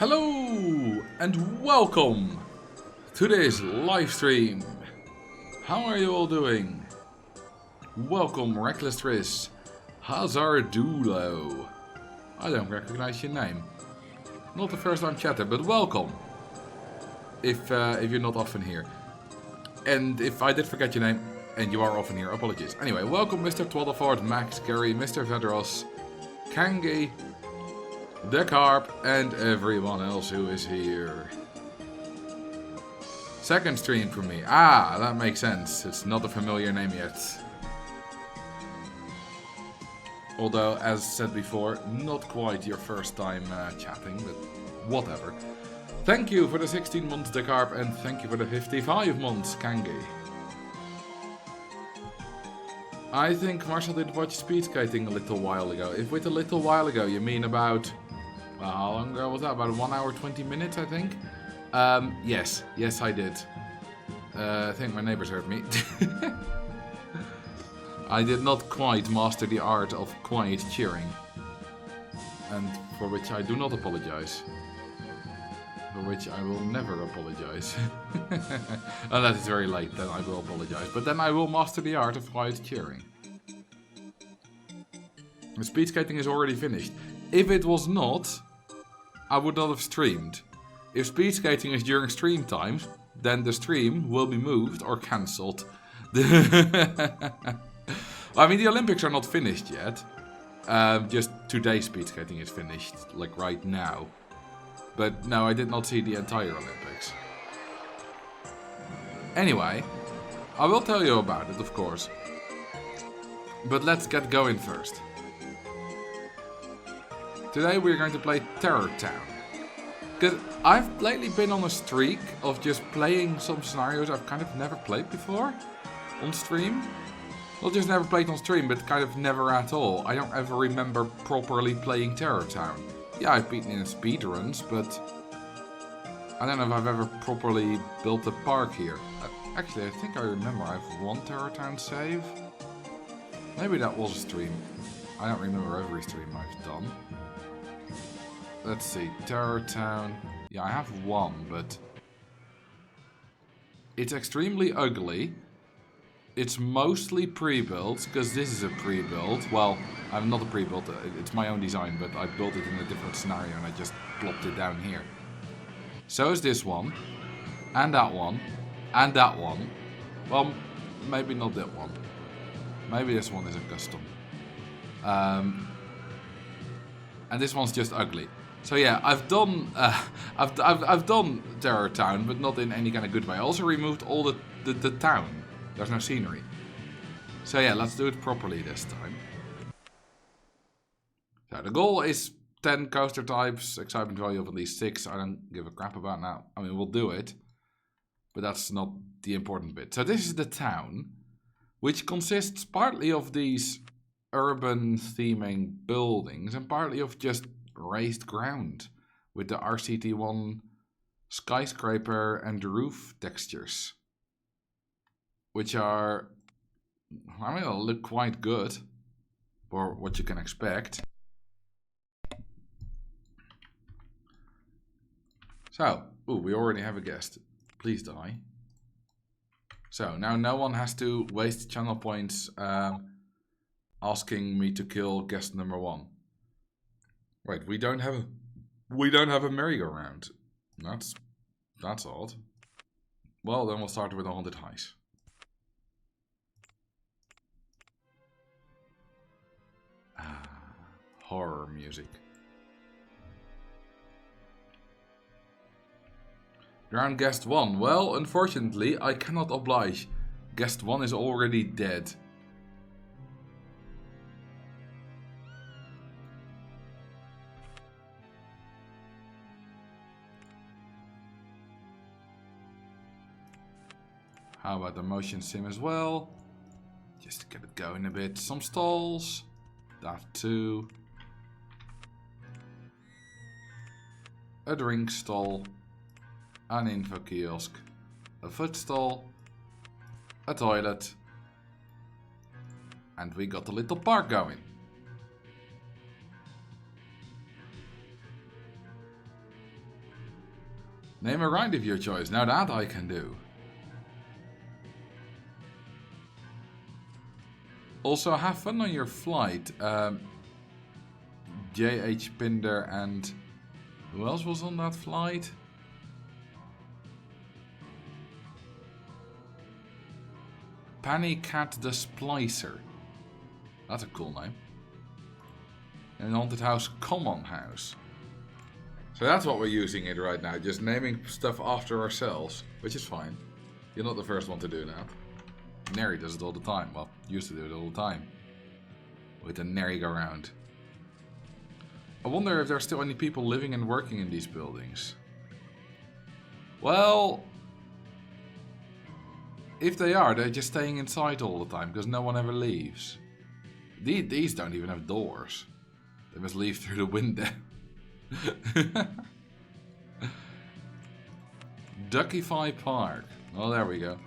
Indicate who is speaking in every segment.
Speaker 1: Hello and welcome to this live stream. How are you all doing? Welcome, Reckless Tris, Hazardulo. I don't recognize your name. Not the first time chatter, but welcome. If you're not often here, and if I did forget your name and you are often here, apologies. Anyway, welcome, Mr. Twaddleford, Max, Gary, Mr. Vedros, Kangi, the Carp, and everyone else who is here. Second stream for me. Ah, that makes sense. It's not a familiar name yet. Although, as said before, not quite your first time chatting, but whatever. Thank you for the 16 months, the Carp, and thank you for the 55 months, Kangi. I think Marcel did watch speed skating a little while ago. If with a little while ago you mean about... Well, how long ago was that? About 1 hour 20 minutes, I think? Yes, I did. I think my neighbors heard me. I did not quite master the art of quiet cheering. And for which I do not apologize. For which I will never apologize. Unless it's very late, then I will apologize. But then I will master the art of quiet cheering. The speed skating is already finished. If it was not, I would not have streamed. If speed skating is during stream times, then the stream will be moved or cancelled. I mean, the Olympics are not finished yet. Just today's speed skating is finished, like right now. But no, I did not see the entire Olympics. Anyway, I will tell you about it, of course. But let's get going first. Today we're going to play Terror Town. Because I've lately been on a streak of just playing some scenarios I've kind of never played before on stream. Not just never played on stream, but kind of never at all. I don't ever remember properly playing Terror Town. Yeah, I've beaten in speedruns, but I don't know if I've ever properly built a park here. Actually, I think I remember I have one Terror Town save. Maybe that was a stream. I don't remember every stream I've done. Let's see, Terror Town. Yeah, I have one, but it's extremely ugly. It's mostly pre-built, because this is a pre-built. Well, I'm not a pre-built, it's my own design, but I built it in a different scenario and I just plopped it down here. So is this one, and that one, and that one. Well, maybe not that one. Maybe this one is a custom. And this one's just ugly. So yeah, I've done I've done Terror Town, but not in any kind of good way. I also removed all the town. There's no scenery. So yeah, let's do it properly this time. So the goal is 10 coaster types, excitement value of at least 6. I don't give a crap about that. I mean, we'll do it, but that's not the important bit. So this is the town, which consists partly of these urban theming buildings and partly of just raised ground with the RCT1 skyscraper and roof textures, which are, I mean, they'll look quite good for what you can expect. So, ooh, we already have a guest. Please die. So now no one has to waste channel points asking me to kill guest number 1. Wait, we don't have a merry-go-round. That's odd. Well, then we'll start with a haunted heist. Horror music. Drown guest 1. Well, unfortunately, I cannot oblige. Guest 1 is already dead. How about the motion sim as well? Just to get it going a bit. Some stalls. That too. A drink stall. An info kiosk. A food stall. A toilet. And we got a little park going. Name a ride of your choice. Now that I can do. Also, have fun on your flight. J.H. Pinder and... Who else was on that flight? Penny Cat the Splicer. That's a cool name. And Haunted House Common House. So that's what we're using it right now. Just naming stuff after ourselves. Which is fine. You're not the first one to do that. Neri does it all the time. Well, used to do it all the time. With the merry-go-round. I wonder if there are still any people living and working in these buildings. Well... If they are, they're just staying inside all the time because no one ever leaves. These don't even have doors. They must leave through the window. Duckify Park. Oh, there we go.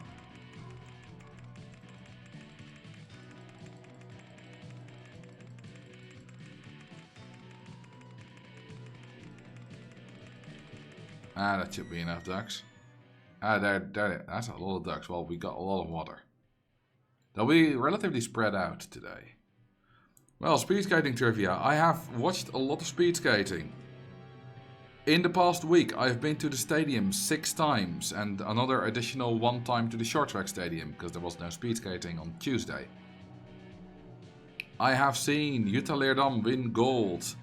Speaker 1: Ah, that should be enough ducks. Ah, there, that's a lot of ducks. Well, we got a lot of water. They'll be relatively spread out today. Well, speed skating trivia. I have watched a lot of speed skating. In the past week, I've been to the stadium 6 times and another additional 1 time to the short track stadium because there was no speed skating on Tuesday. I have seen Jutta Leerdam win gold.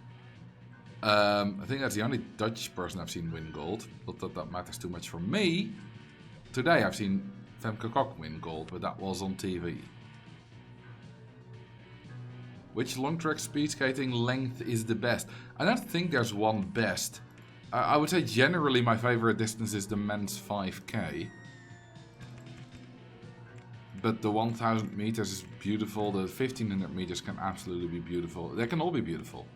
Speaker 1: I think that's the only Dutch person I've seen win gold. Not that that matters too much for me. Today I've seen Femke Kok win gold, but that was on TV. Which long track speed skating length is the best? I don't think there's one best. I would say generally my favorite distance is the men's 5k. But the 1000 meters is beautiful, the 1500 meters can absolutely be beautiful. They can all be beautiful.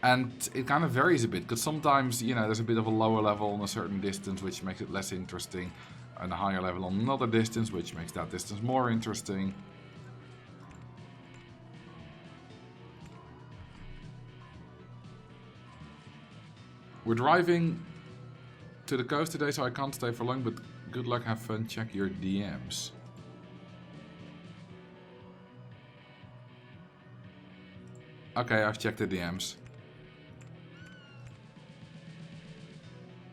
Speaker 1: And it kind of varies a bit, because sometimes, you know, there's a bit of a lower level on a certain distance, which makes it less interesting, and a higher level on another distance, which makes that distance more interesting. We're driving to the coast today, so I can't stay for long, but good luck, have fun, check your DMs. Okay, I've checked the DMs.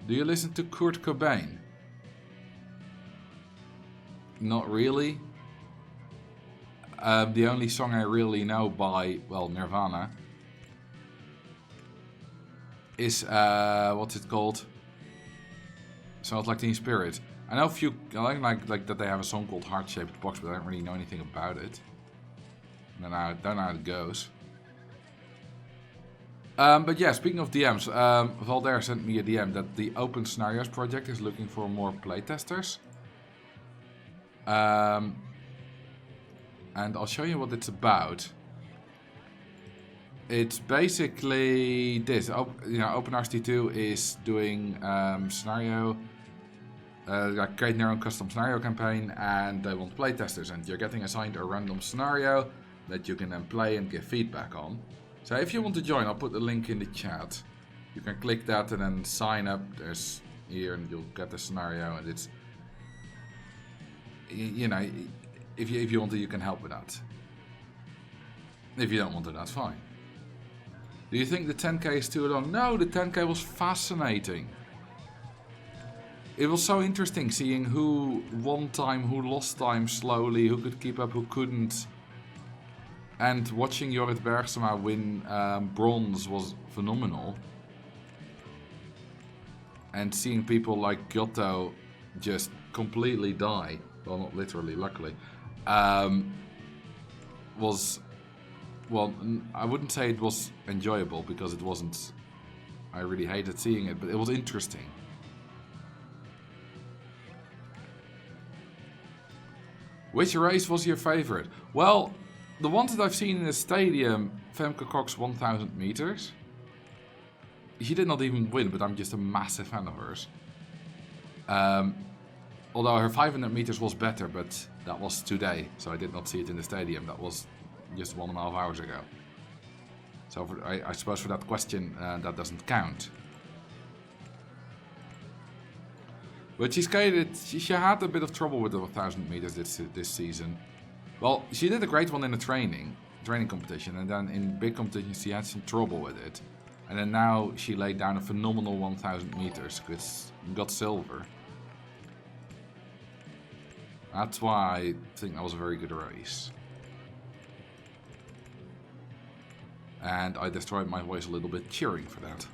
Speaker 1: Do you listen to Kurt Cobain? Not really. The only song I really know by, well, Nirvana is, what's it called? Sounds like Teen Spirit. I know a few, I like that they have a song called Heart Shaped Box, but I don't really know anything about it. I don't know how it goes. But yeah, speaking of DMs, Valder sent me a DM that the Open Scenarios project is looking for more playtesters. And I'll show you what it's about. It's basically this. You know, OpenRCT2 is doing scenario, like creating their own custom scenario campaign, and they want playtesters, and you're getting assigned a random scenario that you can then play and give feedback on. So if you want to join, I'll put the link in the chat. You can click that and then sign up. There's here, and you'll get the scenario, and it's, you know, if you want to, you can help with that. If you don't want to, that's fine. Do you think the 10k is too long? No, the 10k was fascinating. It was so interesting seeing who won time, who lost time slowly, who could keep up, who couldn't. And watching Jorrit Bergsma win bronze was phenomenal. And seeing people like Giotto just completely die, well, not literally, luckily, was, well, I wouldn't say it was enjoyable because it wasn't. I really hated seeing it, but it was interesting. Which race was your favorite? Well, the ones that I've seen in the stadium, Femke Kok's 1000 meters. She did not even win, but I'm just a massive fan of hers. Although her 500 meters was better, but that was today, so I did not see it in the stadium. That was just 1.5 hours ago. So I suppose for that question, that doesn't count. But she skated. She had a bit of trouble with the 1,000 meters this season. Well, she did a great one in the training competition, and then in big competitions she had some trouble with it. And then now she laid down a phenomenal 1,000 meters, got silver. That's why I think that was a very good race. And I destroyed my voice a little bit cheering for that.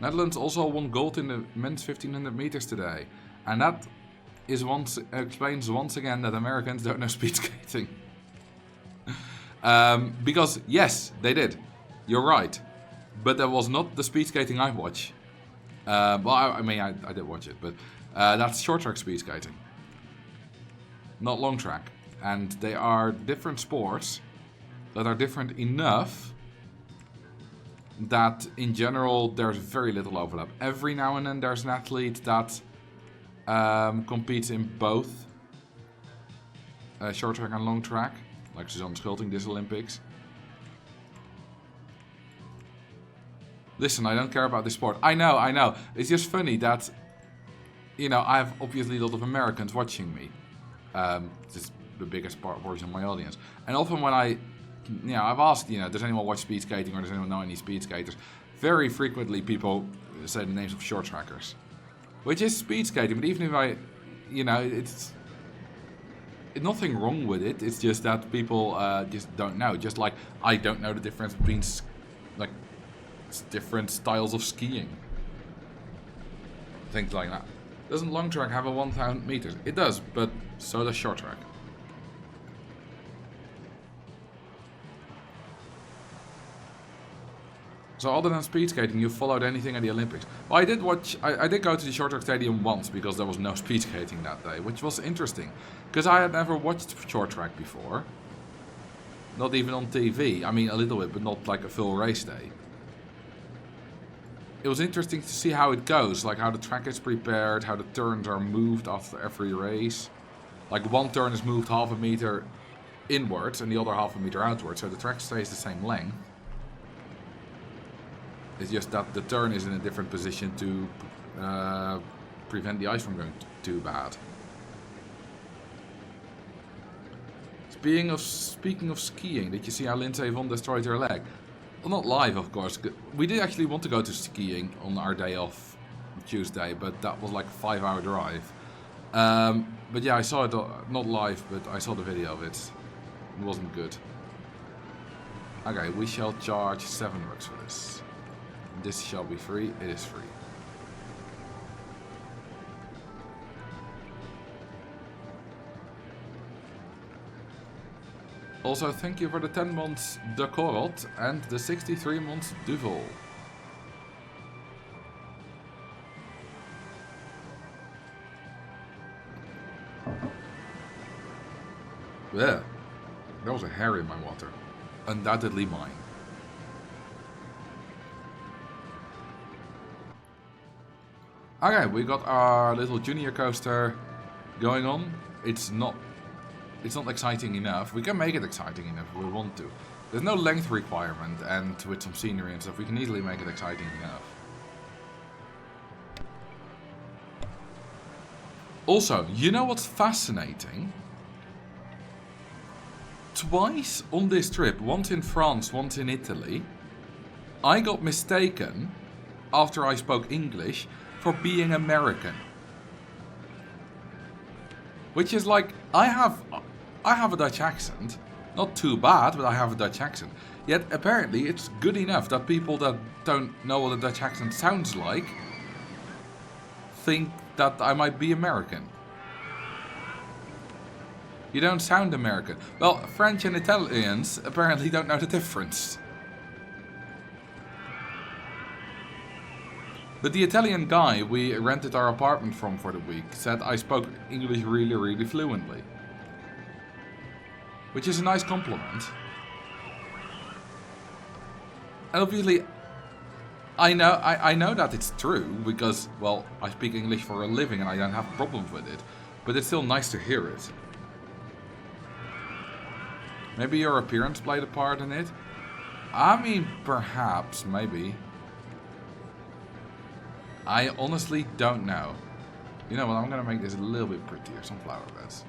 Speaker 1: Netherlands also won gold in the men's 1500 meters today. And that explains once again that Americans don't know speed skating. Because, yes, they did. You're right. But that was not the speed skating I watch. Well, I mean, I did watch it, but that's short track speed skating. Not long track. And they are different sports that are different enough that in general there's very little overlap. Every now and then there's an athlete that competes in both short track and long track, like Suzanne Schulting this Olympics. Listen, I don't care about this sport. I know. It's just funny that, you know, I have obviously a lot of Americans watching me. This the biggest portion of my audience. And often when I've asked, does anyone watch speed skating or does anyone know any speed skaters? Very frequently people say the names of short trackers, which is speed skating. But even if it's nothing wrong with it. It's just that people just don't know. Just like I don't know the difference between like different styles of skiing. Things like that. Doesn't long track have a 1,000 meters? It does, but so does short track. So other than speed skating, you followed anything at the Olympics? Well, I did watch. I did go to the short track stadium once because there was no speed skating that day, which was interesting, because I had never watched short track before. Not even on TV. I mean, a little bit, but not like a full race day. It was interesting to see how it goes, like how the track is prepared, how the turns are moved after every race. Like one turn is moved half a meter inwards and the other half a meter outwards, so the track stays the same length. It's just that the turn is in a different position to prevent the ice from going too bad. Speaking of skiing, did you see how Lindsay Vonn destroyed her leg? Well, not live, of course. We did actually want to go to skiing on our day off Tuesday, but that was like a 5-hour drive. But yeah, I saw it, not live, but I saw the video of it. It wasn't good. Okay, we shall charge 7 bucks for this. This shall be free. It is free. Also, thank you for the 10 months De Korot and the 63 months Duvel. Yeah, there was a hair in my water. Undoubtedly mine. Okay, we got our little junior coaster going on. It's not exciting enough. We can make it exciting enough if we want to. There's no length requirement, and with some scenery and stuff, we can easily make it exciting enough. Also, you know what's fascinating? Twice on this trip, once in France, once in Italy, I got mistaken, after I spoke English, for being American. Which is like, I have a Dutch accent. Not too bad, but I have a Dutch accent. Yet apparently it's good enough that people that don't know what a Dutch accent sounds like think that I might be American. You don't sound American. Well, French and Italians apparently don't know the difference. But the Italian guy we rented our apartment from for the week said I spoke English really, really fluently. Which is a nice compliment. And obviously, I know that it's true because, well, I speak English for a living and I don't have problems with it. But it's still nice to hear it. Maybe your appearance played a part in it? I mean, perhaps, maybe. I honestly don't know. You know what, I'm gonna make this a little bit prettier, some flower beds.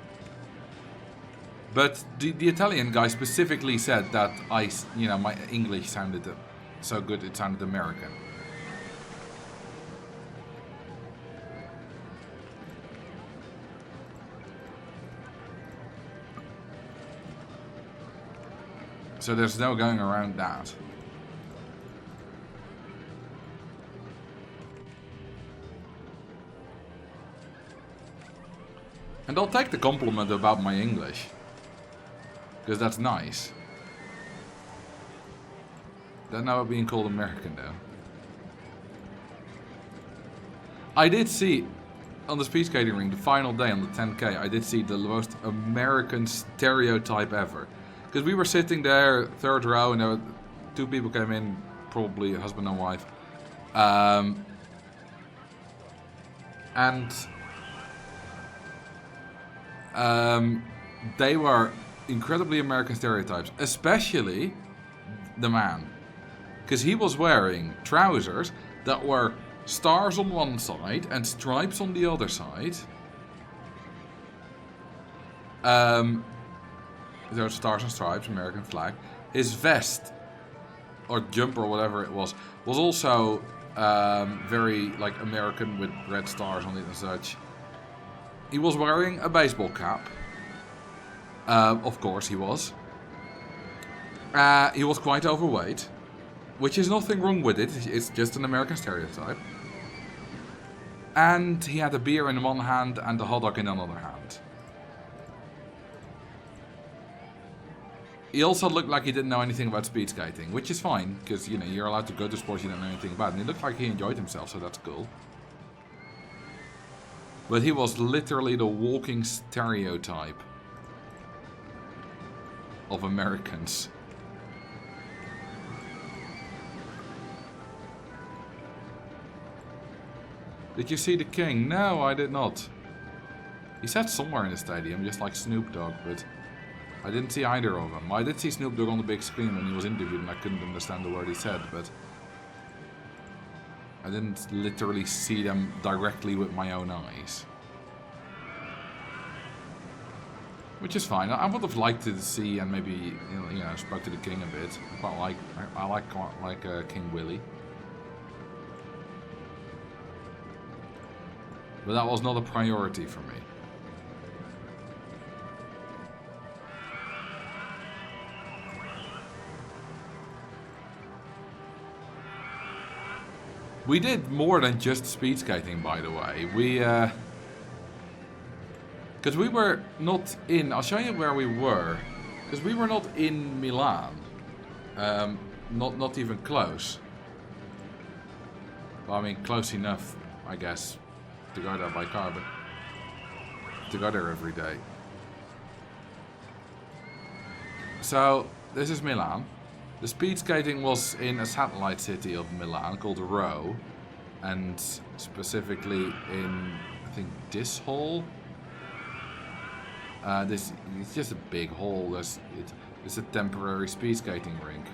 Speaker 1: But the Italian guy specifically said that my English sounded so good it sounded American. So there's no going around that. And I'll take the compliment about my English. Because that's nice. Don't know about being called American though. I did see, on the speed skating ring, the final day on the 10K, I did see the most American stereotype ever. Because we were sitting there, third row, and there were two people came in, probably a husband and wife. They were incredibly American stereotypes, especially the man. Because he was wearing trousers that were stars on one side and stripes on the other side. There were stars and stripes, American flag. His vest, or jumper, whatever it was also very like American with red stars on it and such. He was wearing a baseball cap. Of course he was. He was quite overweight, which is nothing wrong with it. It's just an American stereotype. And he had a beer in one hand and a hot dog in another hand. He also looked like he didn't know anything about speed skating, which is fine, because you're allowed to go to sports you don't know anything about. And he looked like he enjoyed himself, so that's cool. But he was literally the walking stereotype of Americans. Did you see the king? No, I did not. He sat somewhere in the stadium, just like Snoop Dogg, but I didn't see either of them. I did see Snoop Dogg on the big screen when he was interviewed and I couldn't understand the word he said, but I didn't literally see them directly with my own eyes. Which is fine. I would have liked to see and maybe spoke to the king a bit. I like King Willie. But that was not a priority for me. We did more than just speed skating, by the way. Because we were not in... I'll show you where we were. Because we were not in Milan. Not even close. Well, I mean, close enough, I guess, to go there by car, but to go there every day. So, this is Milan. The speed skating was in a satellite city of Milan called Rho, and specifically in, I think, this hall. It's just a big hall. It's a temporary speed skating rink.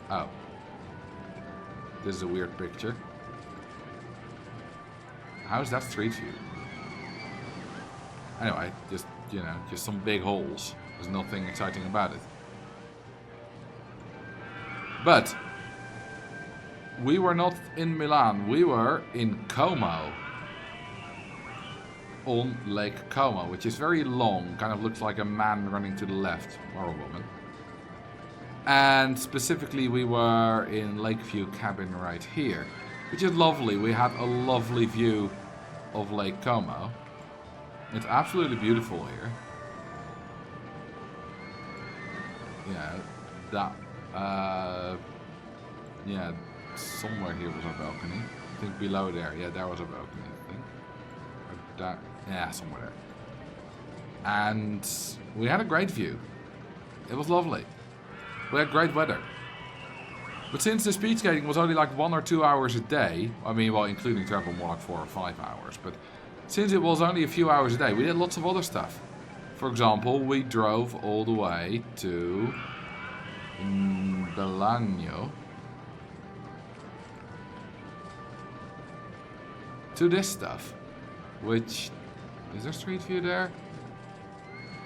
Speaker 1: Oh, this is a weird picture. How is that street view? Anyway, just some big holes. There's nothing exciting about it. But we were not in Milan, we were in Como. On Lake Como, which is very long, kind of looks like a man running to the left, or a woman. And specifically we were in Lakeview Cabin right here, which is lovely. We had a lovely view of Lake Como. It's absolutely beautiful here. Yeah, somewhere here was a balcony. I think below there, yeah, there was a balcony, I think. Yeah, somewhere there. And we had a great view. It was lovely. We had great weather. But since the speed skating was only like 1 or 2 hours a day, I mean, well, including travel, more like 4 or 5 hours, but since it was only a few hours a day, we did lots of other stuff. For example, we drove all the way to Belagno. to this stuff. Which, is there street view there?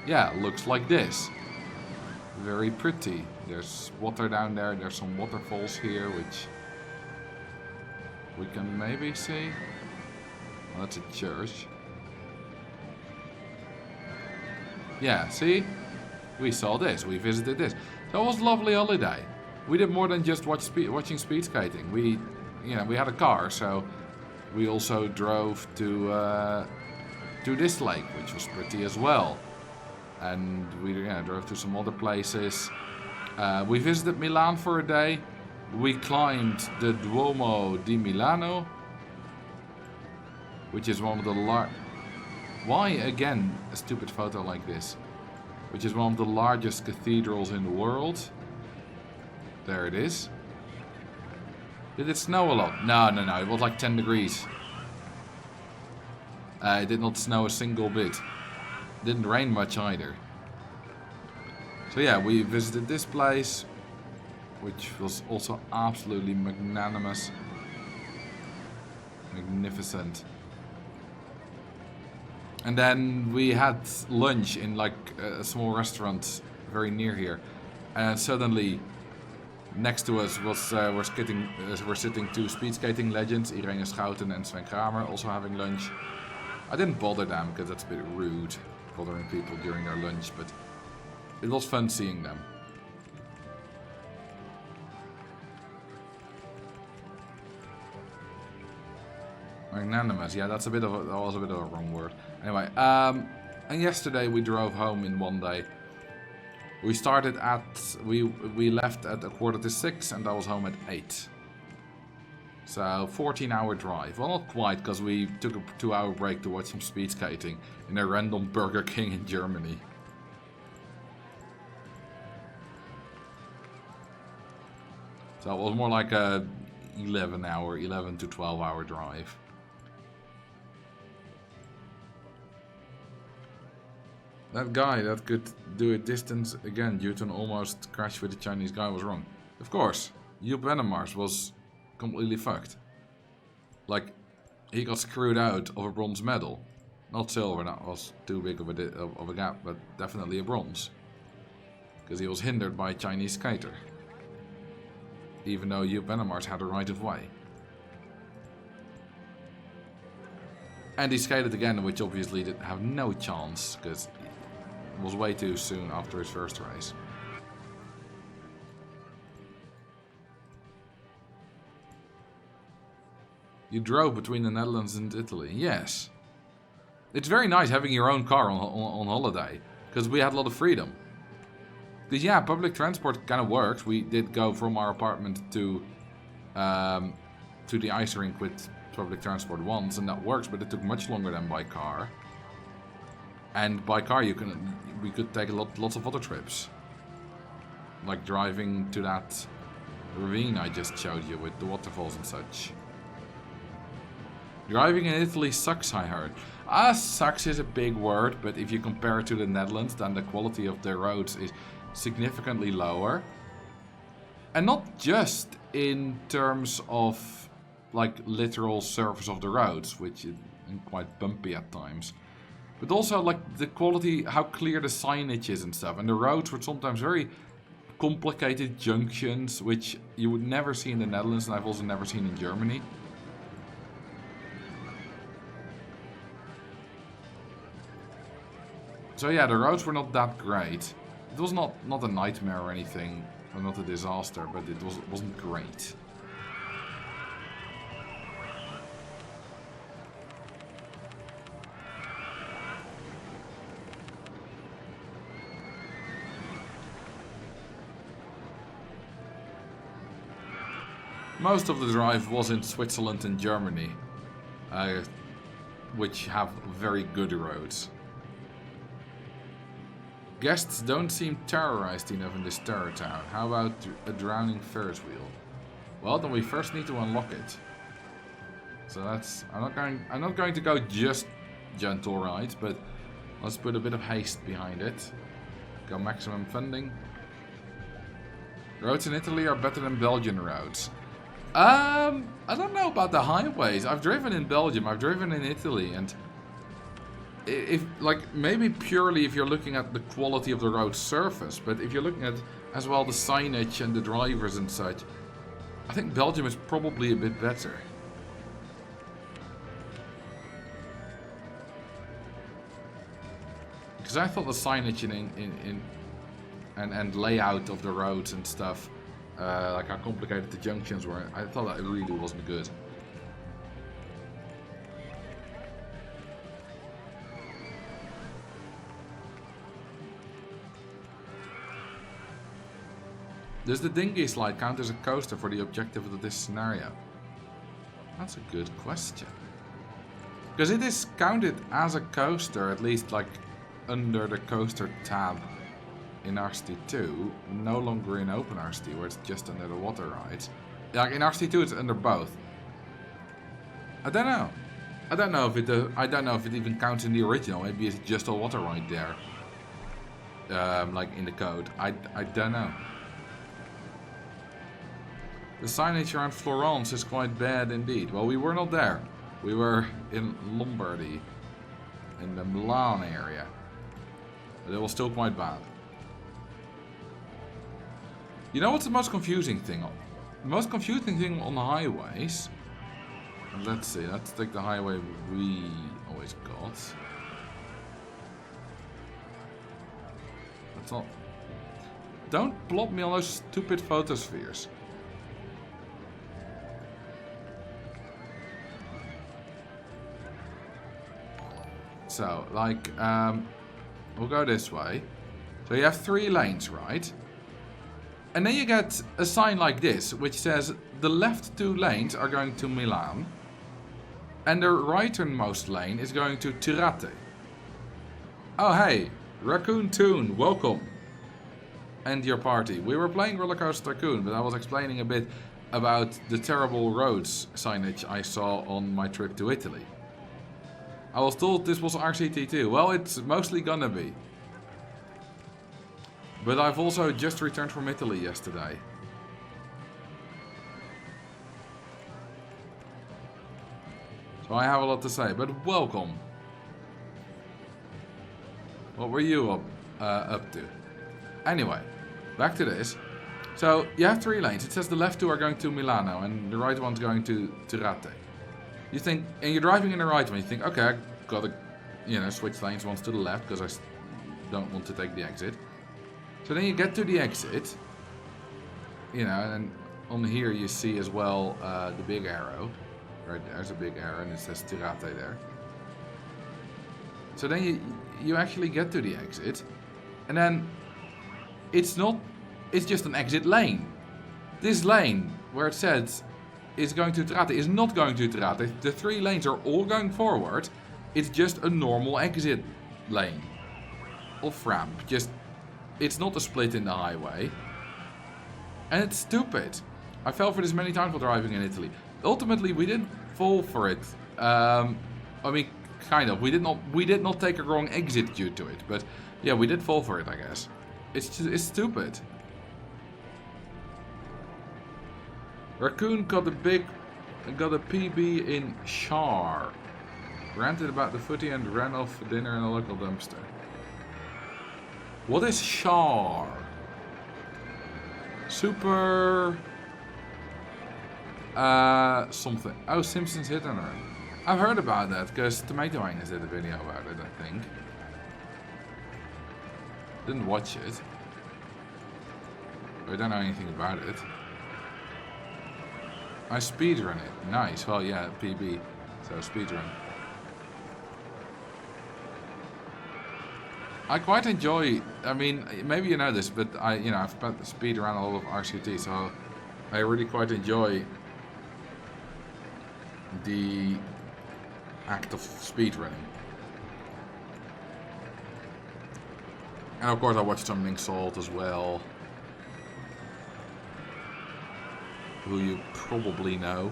Speaker 1: Yeah, looks like this. Very pretty. There's water down there, there's some waterfalls here, which we can maybe see. Well, that's a church. Yeah, see? We saw this, we visited this. So it was a lovely holiday. We did more than just watching speed skating. We had a car, so we also drove to this lake, which was pretty as well. And we drove to some other places. We visited Milan for a day. We climbed the Duomo di Milano, which is one of the Why again a stupid photo like this? Which is one of the largest cathedrals in the world. There it is. Did it snow a lot? No. It was like 10 degrees. It did not snow a single bit. Didn't rain much either. So yeah, we visited this place, which was also absolutely magnanimous. Magnificent. And then we had lunch in like a small restaurant very near here. And suddenly, next to us was were sitting two speed skating legends, Irene Schouten and Sven Kramer, also having lunch. I didn't bother them because that's a bit rude, bothering people during their lunch, but it was fun seeing them. Magnanimous, yeah, that was a bit of a wrong word. Anyway, and yesterday we drove home in one day. We started at we left at 5:45, and I was home at 8. So 14-hour drive. Well, not quite, because we took a 2-hour break to watch some speed skating in a random Burger King in Germany. So it was more like a 11 to 12-hour drive. That guy that could do a distance again due to an almost crash with a Chinese guy was wrong. Of course, Joep Wennemars was completely fucked. Like, he got screwed out of a bronze medal. Not silver, that was too big of a gap, but definitely a bronze. Because he was hindered by a Chinese skater. Even though Joep Wennemars had a right of way. And he skated again, which obviously did have no chance, because it was way too soon after his first race. You drove between the Netherlands and Italy. Yes. It's very nice having your own car on holiday, because we had a lot of freedom. Because yeah, public transport kind of works. We did go from our apartment to the ice rink with public transport once, and that works, but it took much longer than by car. And by car we could take lots of other trips. Like driving to that ravine I just showed you with the waterfalls and such. Driving in Italy sucks, I heard. Sucks is a big word, but if you compare it to the Netherlands, then the quality of the roads is significantly lower. And not just in terms of like literal surface of the roads, which is quite bumpy at times. But also like the quality, how clear the signage is and stuff. And the roads were sometimes very complicated junctions, which you would never see in the Netherlands, and I've also never seen in Germany. So yeah, the roads were not that great. It was not a nightmare or anything, or not a disaster, but it wasn't great. Most of the drive was in Switzerland and Germany, which have very good roads. Guests don't seem terrorized enough in this terror town. How about a drowning Ferris wheel? Well, then we first need to unlock it. So that's... I'm not going to go just gentle right, but let's put a bit of haste behind it. Go maximum funding. Roads in Italy are better than Belgian roads. I don't know about the highways. I've driven in Belgium, I've driven in Italy, and if like maybe purely if you're looking at the quality of the road surface, but if you're looking at as well the signage and the drivers and such, I think Belgium is probably a bit better. Because I thought the signage and layout of the roads and stuff, like how complicated the junctions were, I thought that it really wasn't good. Does the dinghy slide count as a coaster for the objective of this scenario? That's a good question. Because it is counted as a coaster, at least like under the coaster tab in RCT2, no longer in Open RCT where it's just under the water rides. Like in RCT2 it's under both. I don't know. I don't know if it even counts in the original. Maybe it's just a water ride there. Like in the code. I don't know. The signage around Florence is quite bad indeed. Well, we were not there. We were in Lombardy, in the Milan area. But it was still quite bad. You know what's the most confusing thing? The most confusing thing on the highways... Let's see, let's take the highway we always got. That's not... Don't plot me on those stupid photospheres. So, like, we'll go this way. So you have 3 lanes, right? And then you get a sign like this, which says the left 2 lanes are going to Milan. And the righternmost lane is going to Tirate. Oh hey, Raccoon Toon, welcome. And your party. We were playing Roller Coaster Tycoon, but I was explaining a bit about the terrible roads signage I saw on my trip to Italy. I was told this was RCT2. Well, it's mostly gonna be. But I've also just returned from Italy yesterday. So I have a lot to say, but welcome. What were you up to? Anyway, back to this. So you have 3 lanes. It says the left 2 are going to Milano and the right one's going to Tirate. You think, and you're driving in the right one, you think, okay, I gotta, switch lanes once to the left because I don't want to take the exit. So then you get to the exit, and on here you see as well the big arrow. Right, there's a big arrow and it says Tirate there. So then you actually get to the exit, and then it's just an exit lane. This lane, where it says is going to Tirate, is not going to Tirate. The 3 lanes are all going forward. It's just a normal exit lane. Off ramp. It's not a split in the highway. And it's stupid. I fell for this many times while driving in Italy. Ultimately, we didn't fall for it. I mean, kind of. We did not take a wrong exit due to it. But yeah, we did fall for it, I guess. It's stupid. Raccoon got a PB in Char. Ranted about the footy and ran off for dinner in a local dumpster. What is Char? Super... something. Oh, Simpsons Hit and Run. I've heard about that because Tomato Angus did a video about it, I think. Didn't watch it. I don't know anything about it. I speedrun it. Nice. Well, yeah, PB. So speedrun. I quite enjoy. I mean, maybe you know this, but I've speedrun a lot of RCT, so I really quite enjoy the act of speedrunning. And of course, I watched some Salt as well, who you probably know.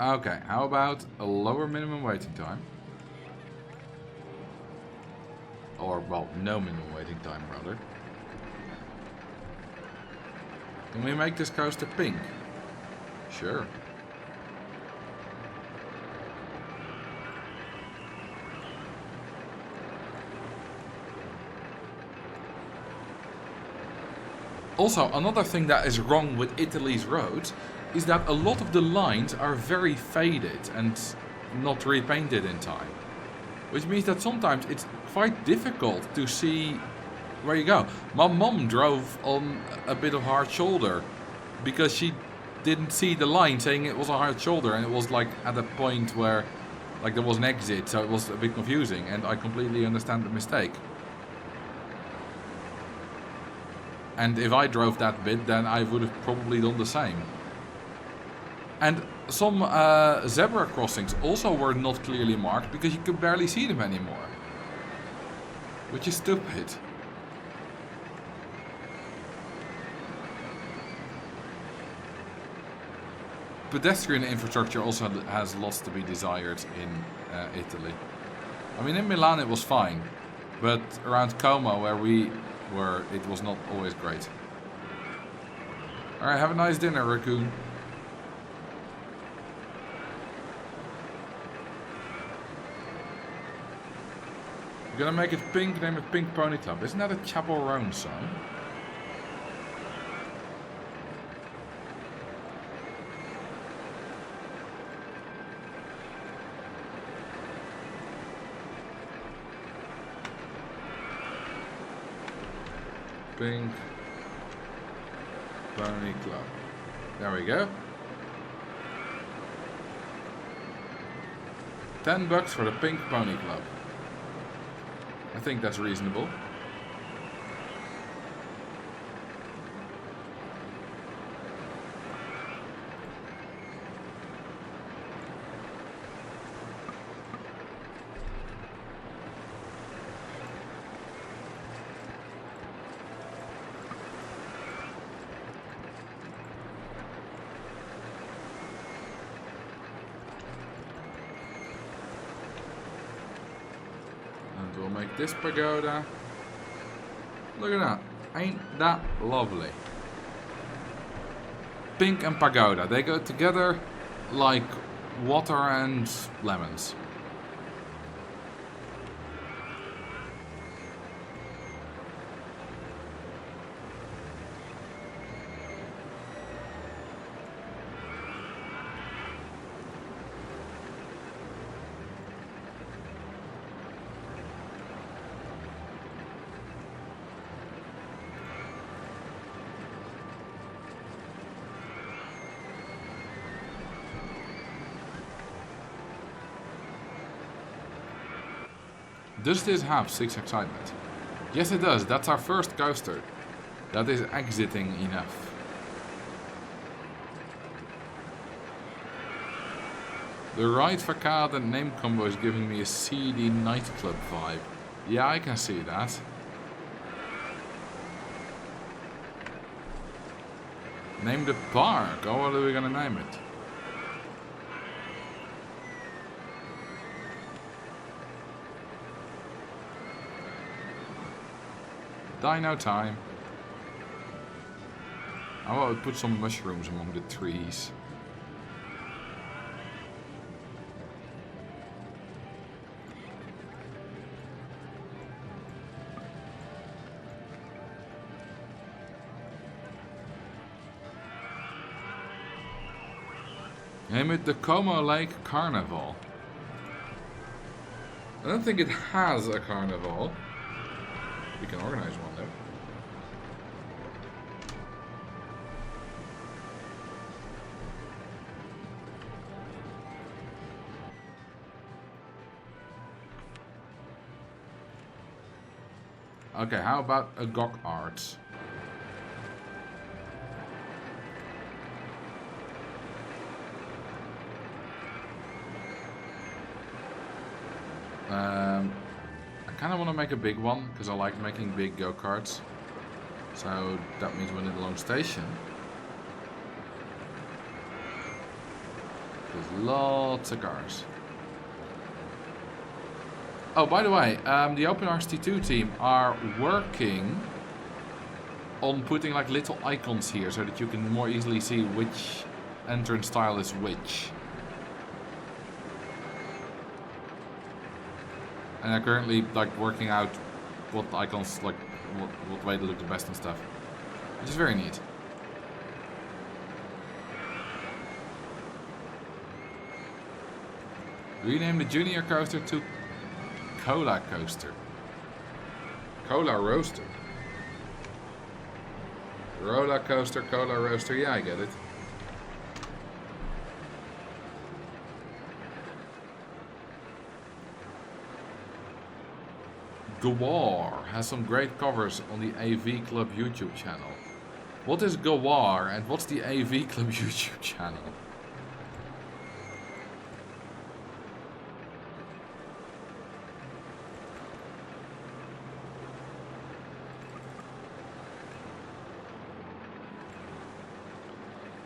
Speaker 1: Okay, how about a lower minimum waiting time? Or, well, no minimum waiting time, rather. Can we make this coaster pink? Sure. Also, another thing that is wrong with Italy's roads is that a lot of the lines are very faded and not repainted in time. Which means that sometimes it's quite difficult to see where you go. My mom drove on a bit of hard shoulder because she didn't see the line saying it was a hard shoulder, and it was like at a point where like there was an exit, so it was a bit confusing, and I completely understand the mistake. And if I drove that bit, then I would have probably done the same. And some zebra crossings also were not clearly marked because you could barely see them anymore. Which is stupid. Pedestrian infrastructure also has lots to be desired in Italy. I mean, in Milan it was fine, but around Como, where we were, it was not always great. Alright, have a nice dinner, raccoon. We're gonna make it pink, name it Pink Pony Club. Isn't that a Chapel Roan song? Pink Pony Club. There we go. $10 for the Pink Pony Club. I think that's reasonable. We'll make this pagoda. Look at that. Ain't that lovely? Pink and pagoda. They go together like water and lemons. Does this have 6 excitement? Yes it does, that's our first coaster. That is exiting enough. The right facade and name combo is giving me a seedy nightclub vibe. Yeah, I can see that. Name the park, or what are we gonna name it? Dino time. How about we put some mushrooms among the trees? Name it the Como Lake Carnival. I don't think it has a carnival. We can organize one though. Okay, how about a Gok Arts? I kind of want to make a big one because I like making big go-karts. So that means we need a long station. There's lots of cars. Oh, by the way, the OpenRCT2 team are working on putting like little icons here so that you can more easily see which entrance style is which. And they're currently like working out what icons, like what way to look the best and stuff. Which is very neat. Rename the Junior Coaster to Cola Coaster. Cola Roaster. Roller Coaster, Cola Roaster. Yeah, I get it. Gawar has some great covers on the AV Club YouTube channel. What is Gawar and what's the AV Club YouTube channel?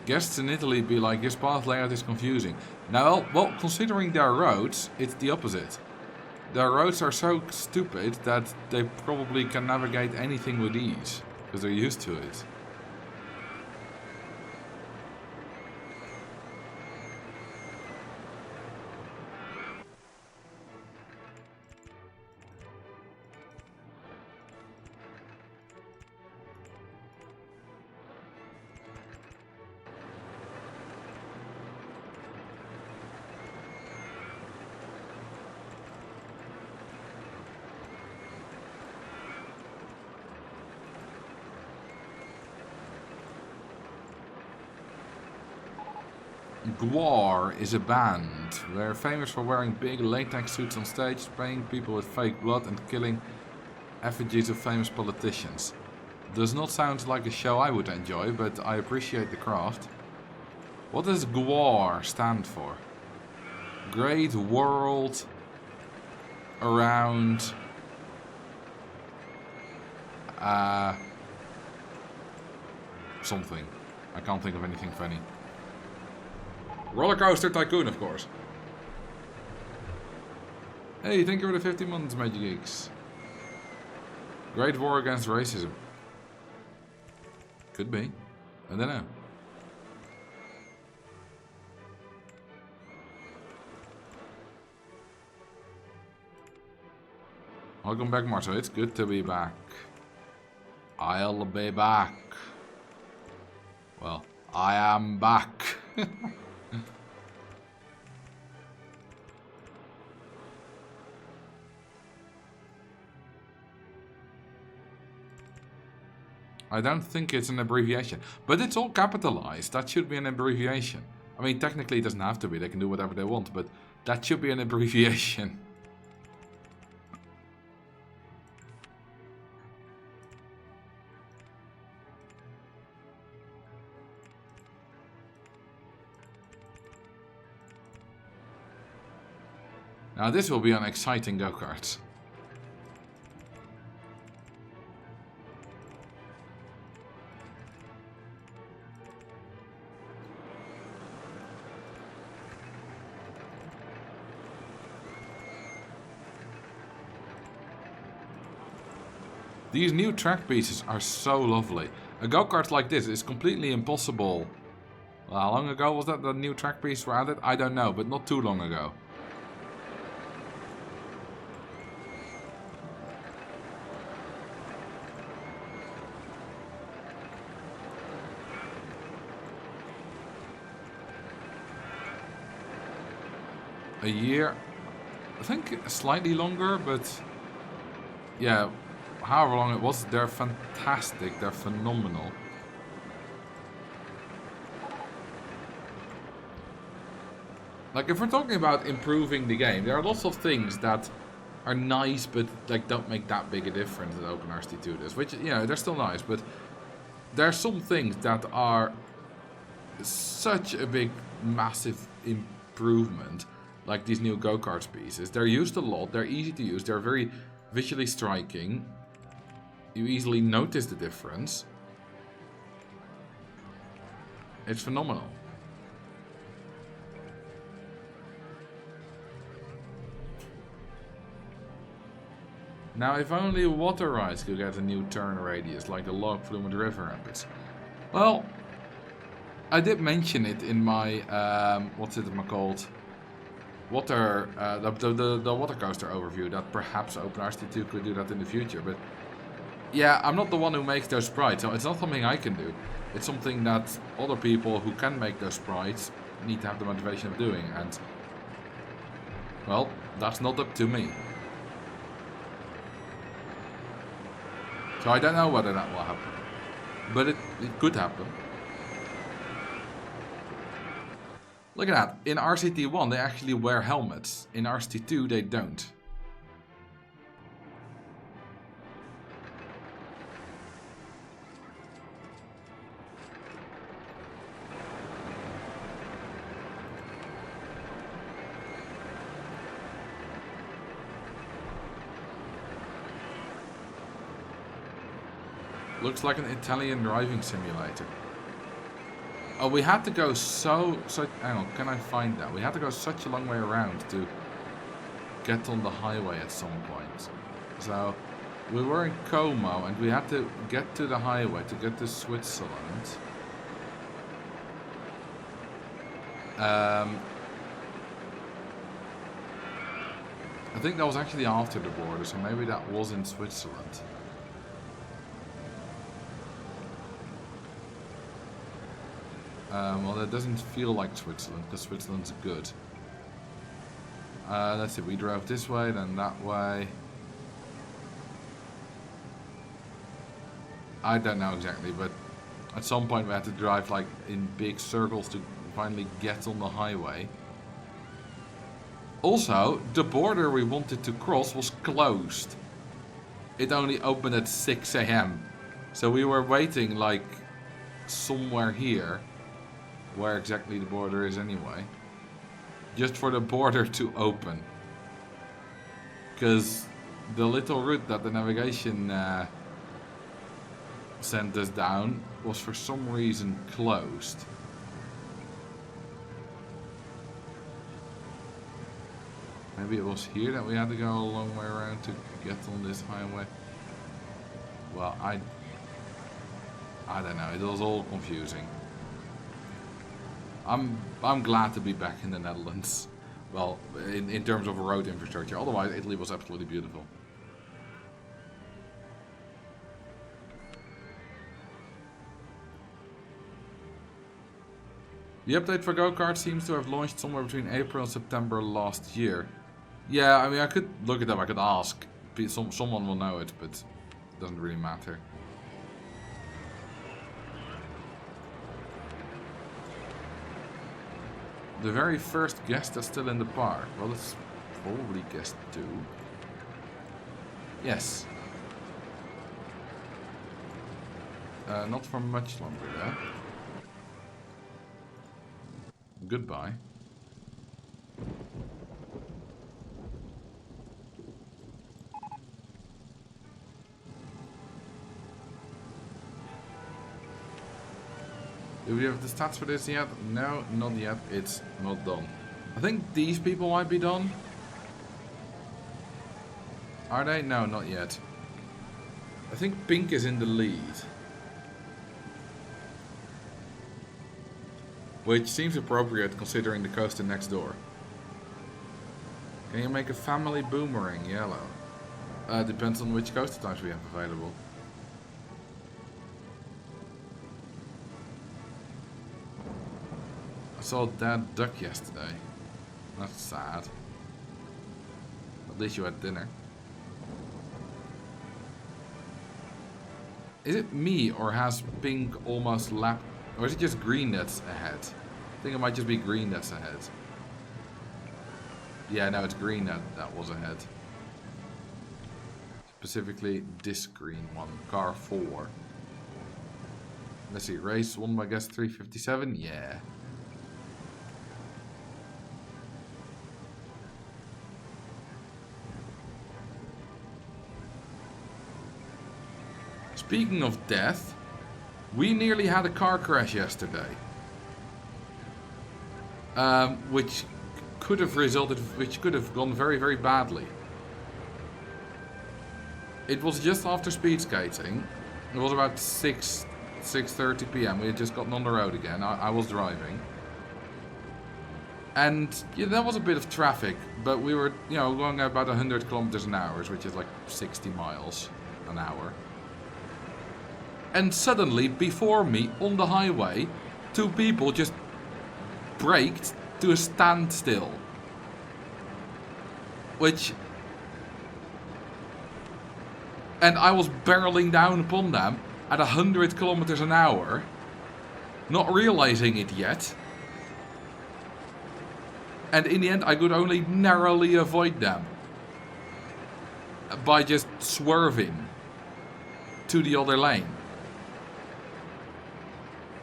Speaker 1: Guests in Italy be like, this path layout is confusing. Now, well, considering their roads, it's the opposite. Their roads are so stupid that they probably can navigate anything with ease, because they're used to it. Gwar is a band. They're famous for wearing big latex suits on stage, spraying people with fake blood and killing effigies of famous politicians. Does not sound like a show I would enjoy, but I appreciate the craft. What does Gwar stand for? Great World Around... something. I can't think of anything funny. Roller Coaster Tycoon, of course. Hey, thank you for the 50 months, Magic Geeks. Great war against racism. Could be. I don't know. Welcome back, Marcel. It's good to be back. I'll be back. Well, I am back. I don't think it's an abbreviation. But it's all capitalized. That should be an abbreviation. I mean, technically it doesn't have to be. They can do whatever they want. But that should be an abbreviation. Now this will be an exciting go-kart. These new track pieces are so lovely. A go-kart like this is completely impossible. Well, how long ago was that the new track piece were added? I don't know, but not too long ago. A year, I think slightly longer, but yeah, however long it was, they're fantastic, they're phenomenal. Like, if we're talking about improving the game, there are lots of things that are nice, but like don't make that big a difference that OpenRCT2 does, which, you know, they're still nice, but there are some things that are such a big, massive improvement. Like these new go-kart pieces. They're used a lot, they're easy to use, they're very visually striking. You easily notice the difference. It's phenomenal. Now, if only water rides could get a new turn radius, like the log flume and river rapids. Well, I did mention it in my, what's it called? Water, the water coaster overview, that perhaps OpenRCT2 could do that in the future, but yeah, I'm not the one who makes those sprites, so it's not something I can do. It's something that other people who can make those sprites need to have the motivation of doing, and well, that's not up to me. So I don't know whether that will happen, but it could happen. Look at that, in RCT1 they actually wear helmets, in RCT2 they don't. Looks like an Italian driving simulator. Oh, we had to go so hang on, can I find that? We had to go such a long way around to get on the highway at some point. So, we were in Como and we had to get to the highway to get to Switzerland. I think that was actually after the border, so maybe that was in Switzerland. Well, that doesn't feel like Switzerland, because Switzerland's good. Let's see, we drove this way, then that way. I don't know exactly, but at some point we had to drive like in big circles to finally get on the highway. Also, the border we wanted to cross was closed. It only opened at 6 AM. So we were waiting like somewhere here. Where exactly the border is anyway. Just for the border to open. Because the little route that the navigation sent us down was for some reason closed. Maybe it was here that we had to go a long way around to get on this highway. Well, I don't know, it was all confusing. I'm glad to be back in the Netherlands. Well, in terms of road infrastructure. Otherwise, Italy was absolutely beautiful. The update for go-kart seems to have launched somewhere between April and September last year. Yeah, I mean, I could look it up, I could ask. Someone will know it, but it doesn't really matter. The very first guest that's still in the park. Well, it's probably guest 2. Yes. Not for much longer though. Goodbye. Do we have the stats for this yet? No, not yet. It's not done. I think these people might be done. Are they? No, not yet. I think Pink is in the lead. Which seems appropriate considering the coaster next door. Can you make a family boomerang yellow? Depends on which coaster types we have available. I saw a dead duck yesterday. That's sad. At least you had dinner. Is it me or has Pink almost lapped? Or is it just green that's ahead? I think it might just be green that's ahead. Yeah, no, it's green that was ahead. Specifically this green one, car 4. Let's see, race won by guess 357? Yeah. Speaking of death, we nearly had a car crash yesterday. Which could have gone very, very badly. It was just after speed skating. It was about 6:30 p.m. We had just gotten on the road again. I was driving. And yeah, there was a bit of traffic, but we were, you know, going at about 100 kilometers an hour, which is like 60 miles an hour. And suddenly, before me, on the highway, two people just braked to a standstill. And I was barreling down upon them at 100 kilometers an hour, not realizing it yet. And in the end, I could only narrowly avoid them by just swerving to the other lane.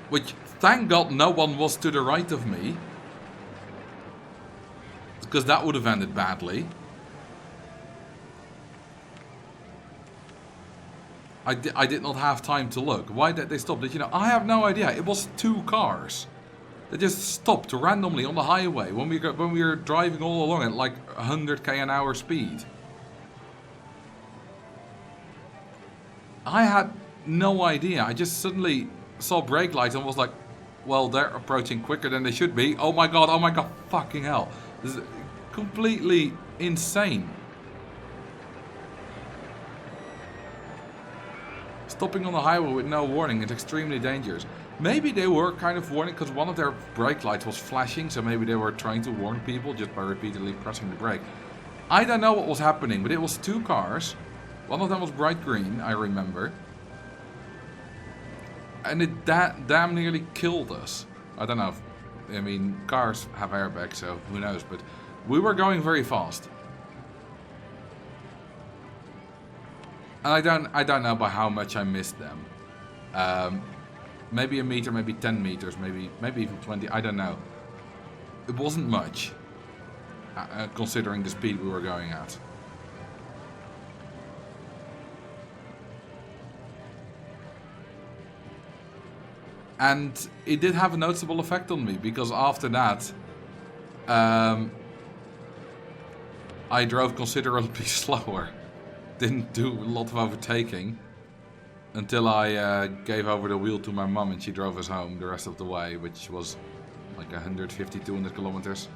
Speaker 1: Which, thank God, no one was to the right of me, because that would have ended badly. I did not have time to look. Why did they stop? Did you know? I have no idea. It was two cars. They just stopped randomly on the highway when we were driving all along at like 100 km an hour speed. I had no idea. I just suddenly saw brake lights and was like, well, they're approaching quicker than they should be. Oh my god, fucking hell. This is completely insane. Stopping on the highway with no warning is extremely dangerous. Maybe they were kind of warning because one of their brake lights was flashing, so maybe they were trying to warn people just by repeatedly pressing the brake. I don't know what was happening, but it was two cars. One of them was bright green, I remember. And it damn nearly killed us. I don't know I mean, cars have airbags, so who knows, but we were going very fast. And I don't know by how much I missed them. Maybe a meter, maybe 10 meters, maybe even 20, I don't know. It wasn't much, considering the speed we were going at. And it did have a noticeable effect on me, because after that, I drove considerably slower. Didn't do a lot of overtaking until I gave over the wheel to my mum and she drove us home the rest of the way, which was like 150, 200 kilometers.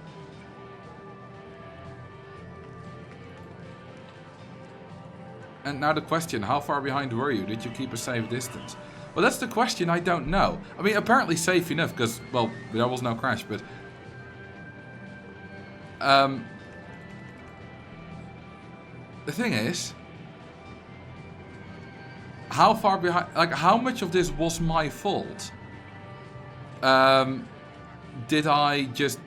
Speaker 1: And now the question, how far behind were you? Did you keep a safe distance? Well, that's the question, I don't know. I mean, apparently safe enough, because, well, there was no crash, but... the thing is... how far behind... like, how much of this was my fault? Did I just...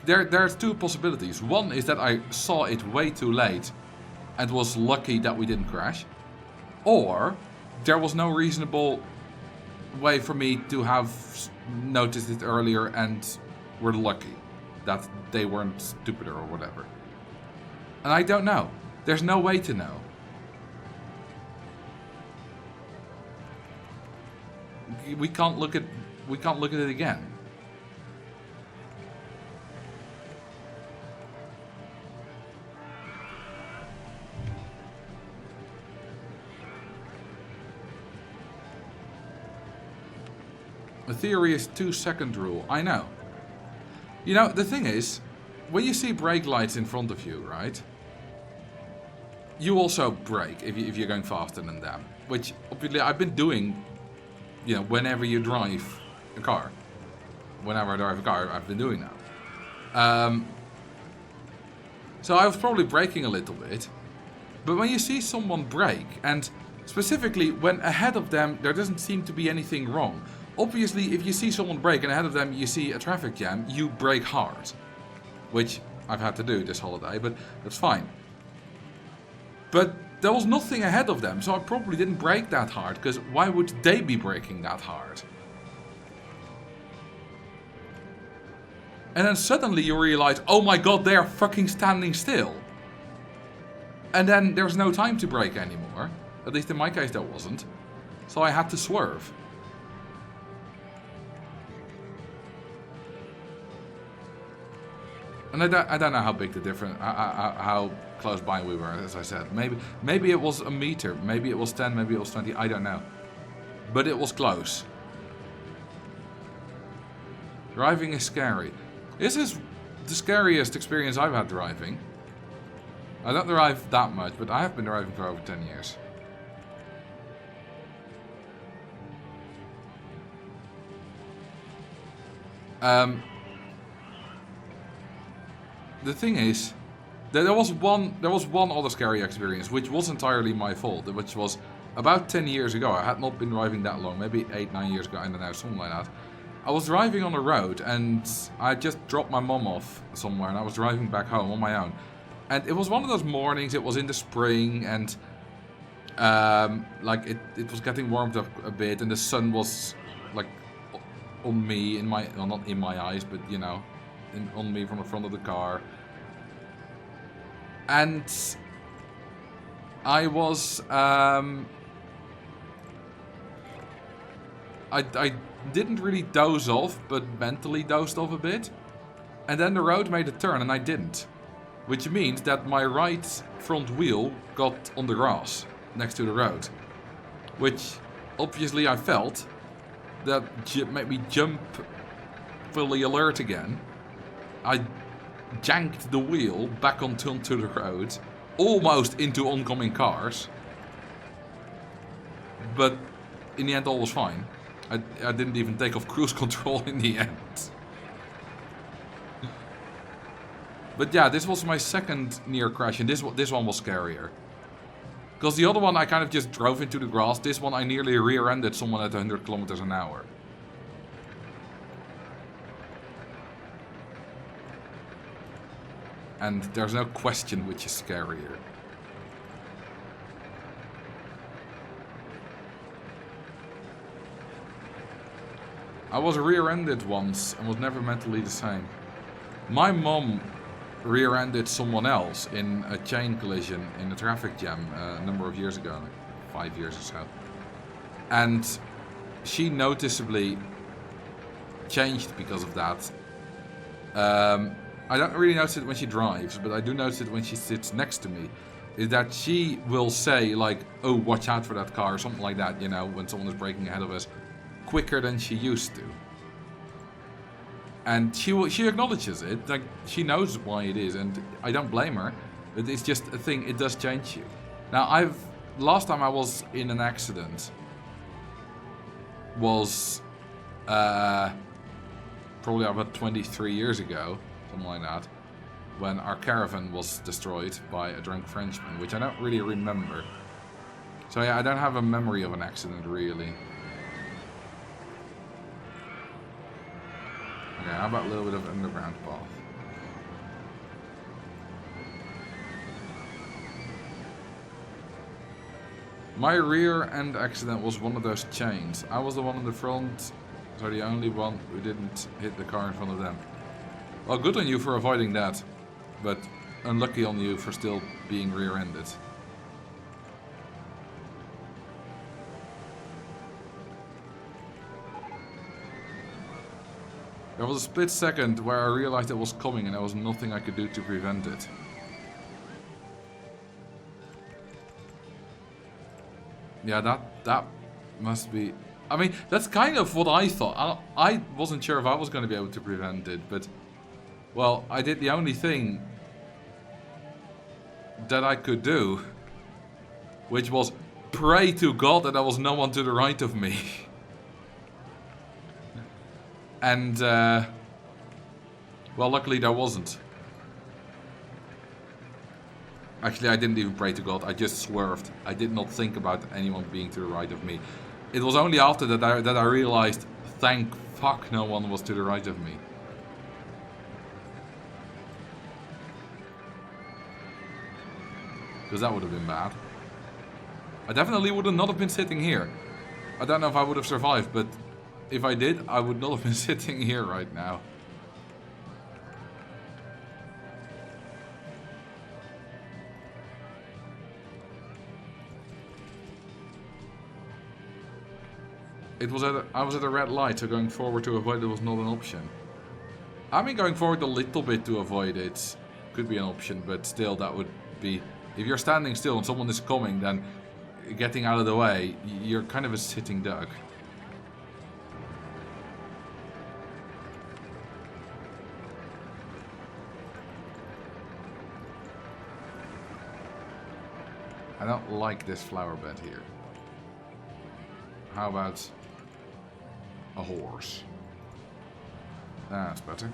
Speaker 1: There's two possibilities. One is that I saw it way too late and was lucky that we didn't crash. Or... there was no reasonable way for me to have noticed it earlier and were lucky that they weren't stupider or whatever. And I don't know. There's no way to know. We can't look at it again. The theory is 2-second rule. I know. You know, the thing is, when you see brake lights in front of you, right? You also brake if you're going faster than them. Which, obviously, I've been doing, you know, whenever you drive a car. Whenever I drive a car, I've been doing that. So I was probably braking a little bit. But when you see someone brake, and specifically when ahead of them there doesn't seem to be anything wrong. Obviously, if you see someone brake and ahead of them you see a traffic jam, you brake hard. Which I've had to do this holiday, but that's fine. But there was nothing ahead of them, so I probably didn't brake that hard, because why would they be braking that hard? And then suddenly you realize, oh my god, they are fucking standing still. And then there's no time to brake anymore. At least in my case there wasn't. So I had to swerve. And I don't know how big the difference, how close by we were, as I said. Maybe it was a meter, maybe it was 10, maybe it was 20, I don't know. But it was close. Driving is scary. This is the scariest experience I've had driving. I don't drive that much, but I have been driving for over 10 years. The thing is, there was one other scary experience, which was entirely my fault, which was about 10 years ago. I had not been driving that long, maybe 8-9 years ago, I don't know, something like that. I was driving on the road and I just dropped my mom off somewhere and I was driving back home on my own. And it was one of those mornings, it was in the spring and like it was getting warmed up a bit and the sun was like on me, in my, well, not in my eyes, but you know, on me from the front of the car. And I was, I didn't really doze off, but mentally dozed off a bit. And then the road made a turn and I didn't. Which means that my right front wheel got on the grass next to the road. Which obviously I felt that made me jump fully alert again. I janked the wheel back onto the road, almost into oncoming cars. But in the end all was fine. I didn't even take off cruise control in the end. But yeah, this was my second near crash and this one was scarier. Because the other one I kind of just drove into the grass. This one I nearly rear-ended someone at 100 kilometers an hour. And there's no question which is scarier. I was rear-ended once and was never mentally the same. My mom rear-ended someone else in a chain collision in a traffic jam a number of years ago, like 5 years or so. And she noticeably changed because of that. I don't really notice it when she drives, but I do notice it when she sits next to me. Is that she will say like, oh, watch out for that car, or something like that, you know, when someone is braking ahead of us, quicker than she used to. And she acknowledges it, like she knows why it is, and I don't blame her. But it's just a thing, it does change you. Now last time I was in an accident was probably about 23 years ago, something like that, when our caravan was destroyed by a drunk Frenchman, which I don't really remember. So yeah, I don't have a memory of an accident really. Okay, how about a little bit of underground path? My rear end accident was one of those chains. I was the one in the front, so the only one who didn't hit the car in front of them. Well, good on you for avoiding that, but unlucky on you for still being rear-ended. There was a split second where I realized it was coming and there was nothing I could do to prevent it. Yeah, that must be... I mean, that's kind of what I thought. I wasn't sure if I was going to be able to prevent it, but... Well, I did the only thing that I could do, which was pray to God that there was no one to the right of me. And, well, luckily there wasn't. Actually, I didn't even pray to God, I just swerved. I did not think about anyone being to the right of me. It was only after that I realized, thank fuck no one was to the right of me. Because that would have been bad. I definitely would not have been sitting here. I don't know if I would have survived, but if I did, I would not have been sitting here right now. I was at a red light, so going forward to avoid it was not an option. I mean, going forward a little bit to avoid it could be an option, but still that would be... If you're standing still and someone is coming, then getting out of the way, you're kind of a sitting duck. I don't like this flower bed here. How about a horse? That's better.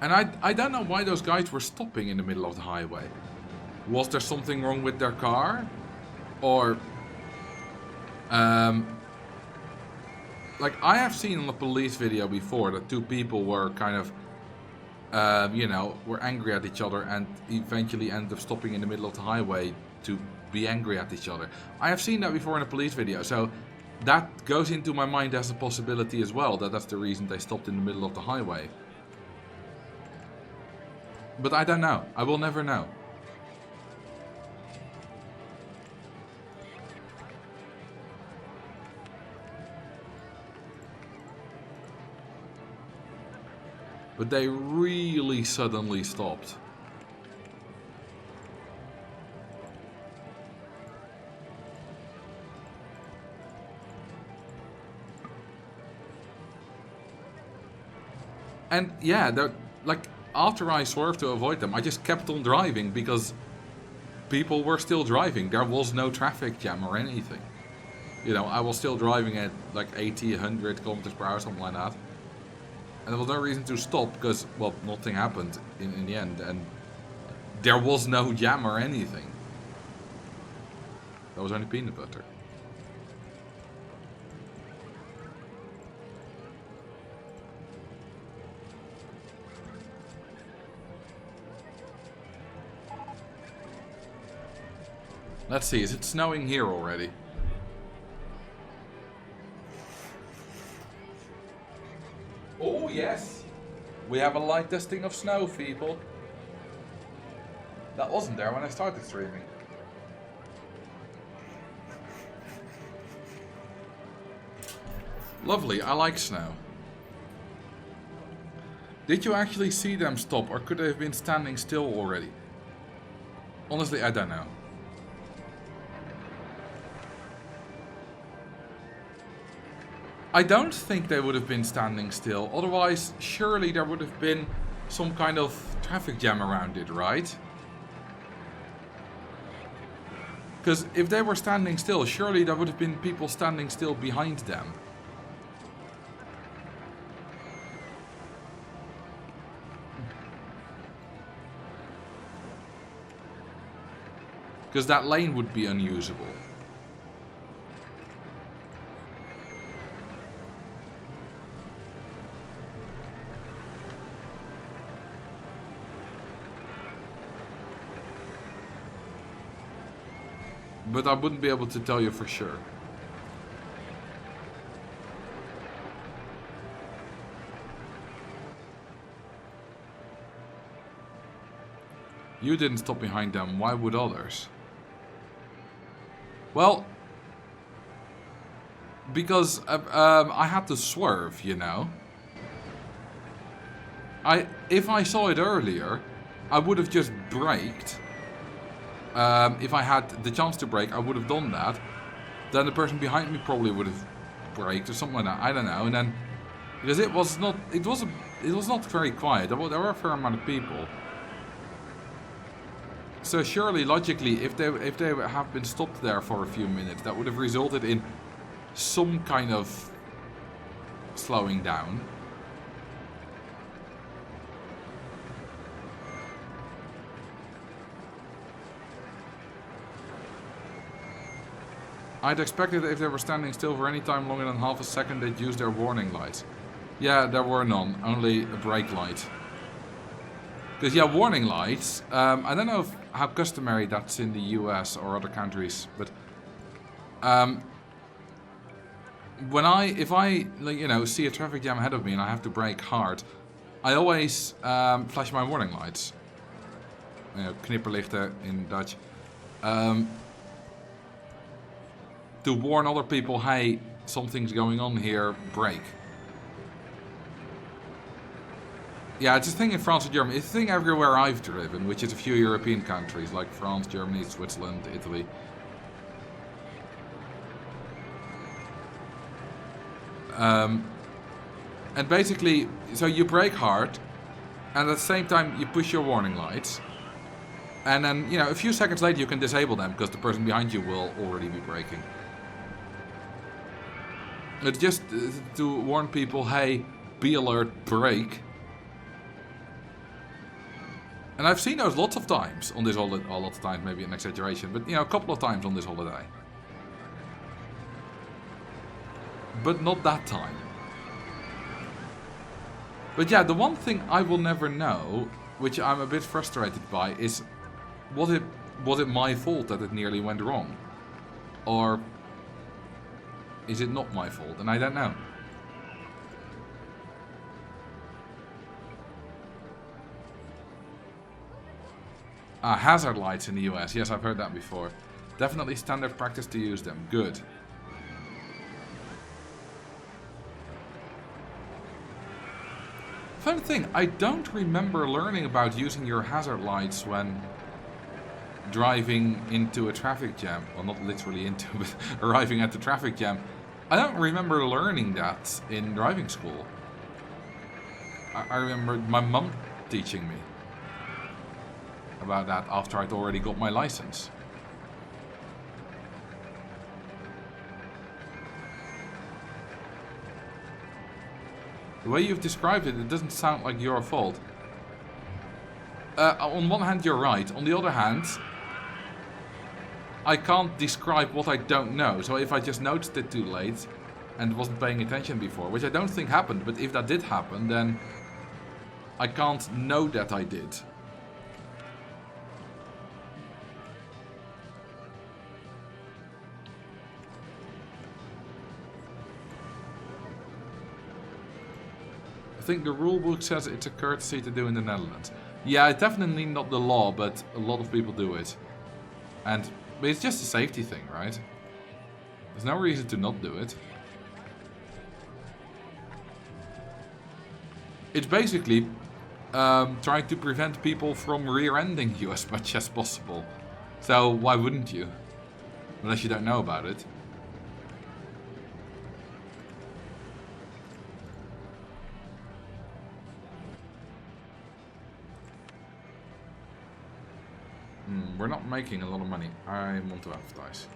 Speaker 1: And I don't know why those guys were stopping in the middle of the highway. Was there something wrong with their car? Or... like, I have seen on a police video before that two people were kind of, you know, were angry at each other and eventually ended up stopping in the middle of the highway to be angry at each other. I have seen that before in a police video, so that goes into my mind as a possibility as well, that that's the reason they stopped in the middle of the highway. But I don't know. I will never know. But they really suddenly stopped. And yeah, like after I swerved to avoid them, I just kept on driving because people were still driving. There was no traffic jam or anything. You know, I was still driving at like 80, 100 kilometers per hour, something like that. And there was no reason to stop because, well, nothing happened in the end. And there was no jam or anything. That was only peanut butter. Let's see, is it snowing here already? Oh yes! We have a light dusting of snow, people. That wasn't there when I started streaming. Lovely, I like snow. Did you actually see them stop, or could they have been standing still already? Honestly, I don't know. I don't think they would have been standing still, otherwise surely there would have been some kind of traffic jam around it, right? Because if they were standing still, surely there would have been people standing still behind them. Because that lane would be unusable. But I wouldn't be able to tell you for sure. You didn't stop behind them, why would others? Well, because I had to swerve, you know. If I saw it earlier, I would have just braked. If I had the chance to brake, I would have done that. Then the person behind me probably would have braked or something like that. I don't know. And then because it was not very quiet. There were a fair amount of people. So surely, logically, if they have been stopped there for a few minutes, that would have resulted in some kind of slowing down. I'd expected that if they were standing still for any time longer than half a second, they'd use their warning lights. Yeah, there were none, only a brake light. Because, yeah, warning lights, I don't know how customary that's in the US or other countries, but if I like, you know, see a traffic jam ahead of me and I have to brake hard, I always flash my warning lights. knipperlichten in Dutch. To warn other people, hey, something's going on here, brake. Yeah, it's a thing in France and Germany. It's a thing everywhere I've driven, which is a few European countries, like France, Germany, Switzerland, Italy. And basically, so you brake hard, and at the same time you push your warning lights. And then, you know, a few seconds later you can disable them, because the person behind you will already be braking. It's just to warn people, hey, be alert, brake. And I've seen those lots of times on this holiday. A lot of times, maybe an exaggeration, but you know, a couple of times on this holiday. But not that time. But yeah, the one thing I will never know, which I'm a bit frustrated by, is was it my fault that it nearly went wrong? Or is it not my fault? And I don't know. Hazard lights in the US. Yes, I've heard that before. Definitely standard practice to use them. Good. Fun thing, I don't remember learning about using your hazard lights when driving into a traffic jam. Well, not literally into, but arriving at the traffic jam. I don't remember learning that in driving school. I remember my mum teaching me about that after I'd already got my license. The way you've described it, it doesn't sound like your fault. On one hand, you're right. On the other hand, I can't describe what I don't know. So if I just noticed it too late and wasn't paying attention before, which I don't think happened, but if that did happen, then I can't know that I did. I think the rule book says it's a courtesy to do in the Netherlands. Yeah, it's definitely not the law, but a lot of people do it. But it's just a safety thing, right? There's no reason to not do it. It's basically trying to prevent people from rear-ending you as much as possible. So why wouldn't you? Unless you don't know about it. We're not making a lot of money. I want to advertise.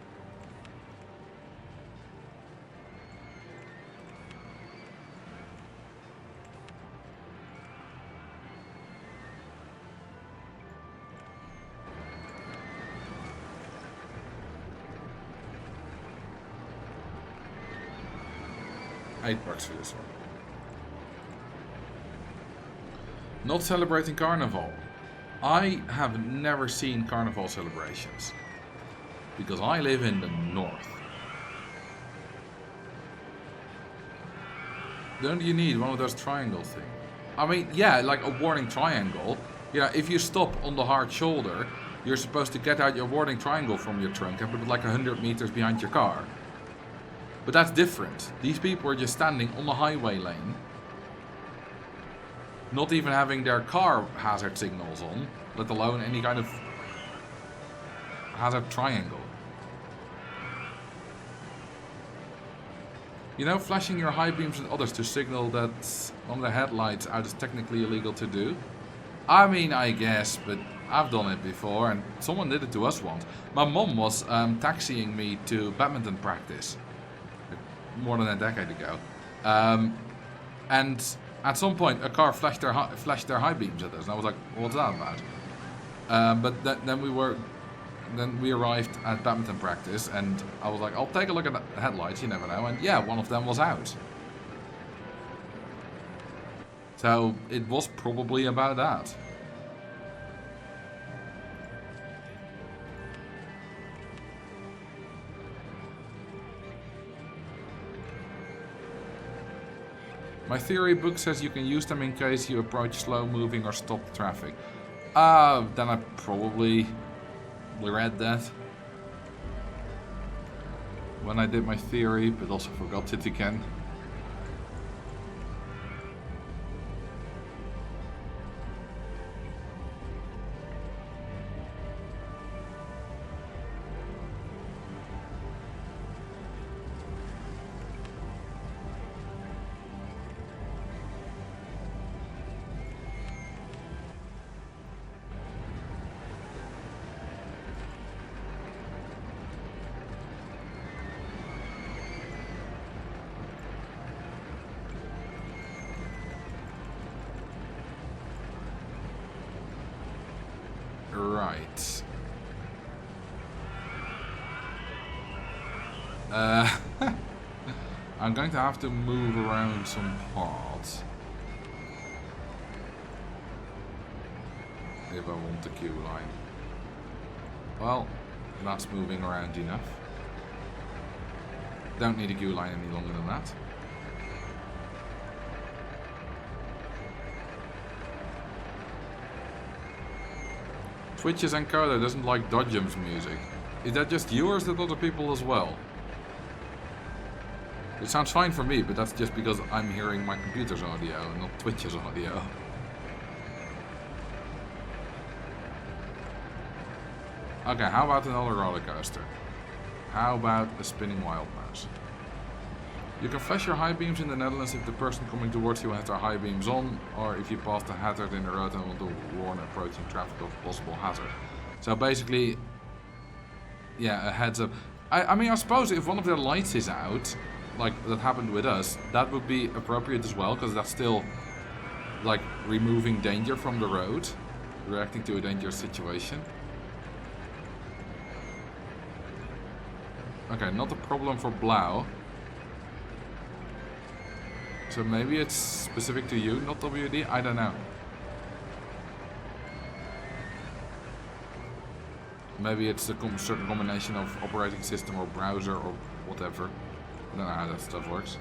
Speaker 1: $8 for this one. Not celebrating Carnival. I have never seen Carnival celebrations. Because I live in the north. Don't you need one of those triangle things? I mean, yeah, like a warning triangle. Yeah, if you stop on the hard shoulder, you're supposed to get out your warning triangle from your trunk and put it like 100 meters behind your car. But that's different. These people are just standing on the highway lane. Not even having their car hazard signals on, let alone any kind of hazard triangle. You know, flashing your high beams at others to signal that on the headlights out is technically illegal to do? I mean, I guess, but I've done it before, and someone did it to us once. My mom was taxiing me to badminton practice more than a decade ago, and at some point a car flashed their high beams at us, and I was like, "What's that about?" But then we arrived at badminton practice, and I was like, "I'll take a look at the headlights. You never know." And yeah, one of them was out. So it was probably about that. My theory book says you can use them in case you approach slow moving or stopped traffic. Then I probably read that when I did my theory, but also forgot it again. Right. I'm going to have to move around some parts if I want the queue line. Well, that's moving around enough. Don't need a queue line any longer than that. Twitch's encoder doesn't like Dodgem's music. Is that just you or is that other people as well? It sounds fine for me, but that's just because I'm hearing my computer's audio and not Twitch's audio. Okay, how about another roller coaster? How about a spinning wild mouse? You can flash your high beams in the Netherlands if the person coming towards you has their high beams on, or if you pass the hazard in the road and want to warn approaching traffic of a possible hazard. So basically, yeah, a heads up. I mean, I suppose if one of their lights is out, like that happened with us, that would be appropriate as well, because that's still like removing danger from the road, reacting to a dangerous situation. Okay, not a problem for Blau. So maybe it's specific to you, not WD? I don't know. Maybe it's a certain combination of operating system or browser or whatever. I don't know how that stuff works.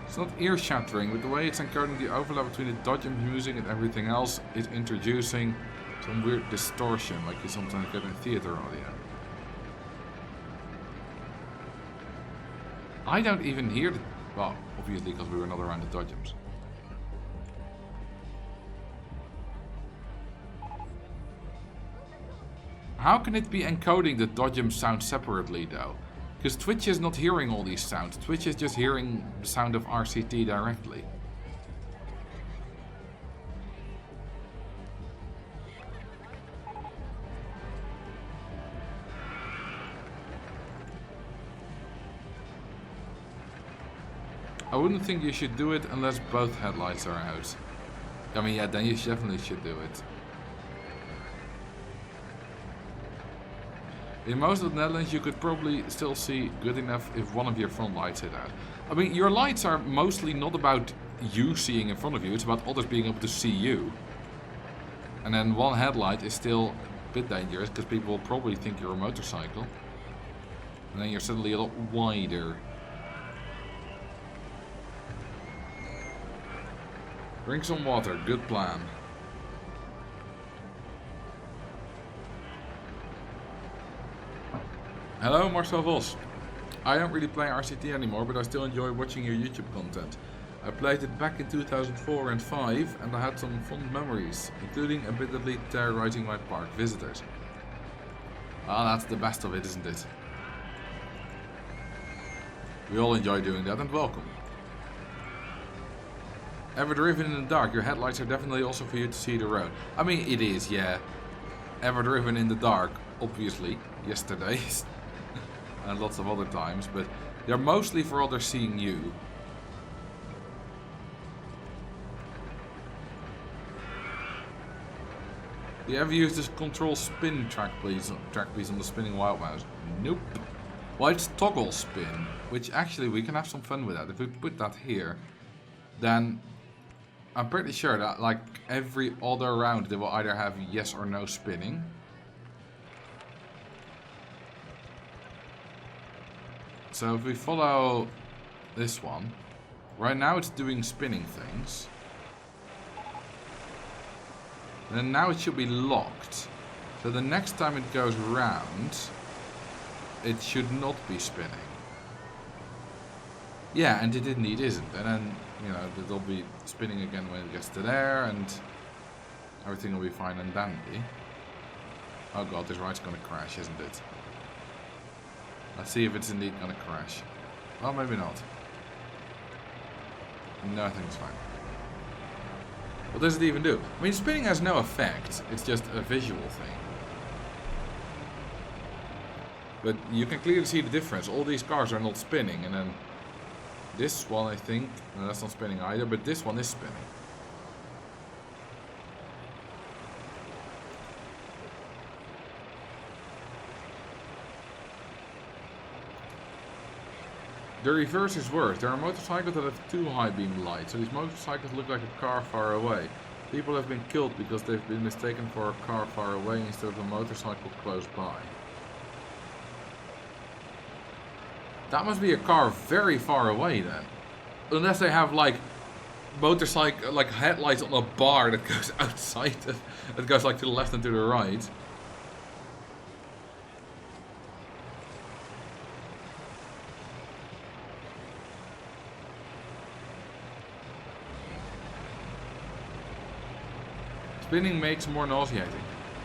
Speaker 1: It's not ear-shattering, but the way it's encoding the overlap between the Dodgem music and everything else is introducing some weird distortion, like you sometimes get in theater audio. I don't even hear the... Well, obviously because we were not around the Dodgems. How can it be encoding the Dodgem sound separately though? Because Twitch is not hearing all these sounds. Twitch is just hearing the sound of RCT directly. I wouldn't think you should do it unless both headlights are out. I mean, yeah, then you definitely should do it. In most of the Netherlands, you could probably still see good enough if one of your front lights is out. I mean, your lights are mostly not about you seeing in front of you, it's about others being able to see you. And then one headlight is still a bit dangerous, because people will probably think you're a motorcycle. And then you're suddenly a lot wider. Drink some water, good plan. Hello, Marcel Vos. I don't really play RCT anymore, but I still enjoy watching your YouTube content. I played it back in 2004 and 5, and I had some fond memories, including admittedly terrorizing my park visitors. Ah, that's the best of it, isn't it? We all enjoy doing that, and welcome. Ever driven in the dark? Your headlights are definitely also for you to see the road. I mean, it is, yeah. Ever driven in the dark? Obviously, yesterday. And lots of other times, but they're mostly for others seeing you. Do you ever use this control spin track piece on the spinning wild mouse? Nope. Well, it's toggle spin, which actually we can have some fun with that. If we put that here, then I'm pretty sure that like every other round they will either have yes or no spinning. So if we follow this one, right now it's doing spinning things. And then now it should be locked. So the next time it goes round, it should not be spinning. Yeah, and it indeed isn't. And then, you know, it'll be spinning again when it gets to there, and everything will be fine and dandy. Oh god, this ride's gonna crash, isn't it? Let's see if it's indeed gonna crash. Well, maybe not. No, I think it's fine. What does it even do? I mean, spinning has no effect. It's just a visual thing. But you can clearly see the difference. All these cars are not spinning, and then this one, I think, no, that's not spinning either, but this one is spinning. The reverse is worse. There are motorcycles that have too high beam lights, so these motorcycles look like a car far away. People have been killed because they've been mistaken for a car far away instead of a motorcycle close by. That must be a car very far away then. Unless they have like motorcycle, like headlights on a bar that goes outside, that goes like to the left and to the right. Spinning makes more nauseating.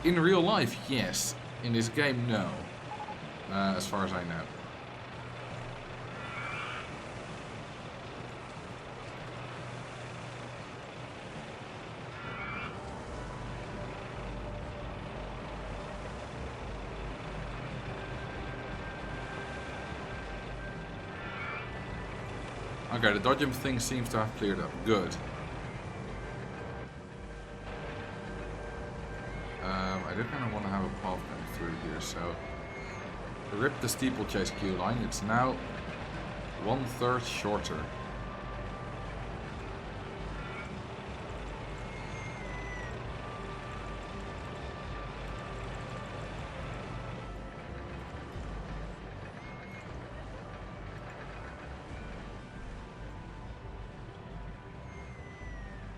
Speaker 1: In real life, yes. In this game, no. As far as I know. Okay, the dodging thing seems to have cleared up. Good. I do kind of want to have a path going through here, so rip the steeplechase queue line. It's now 1/3 shorter.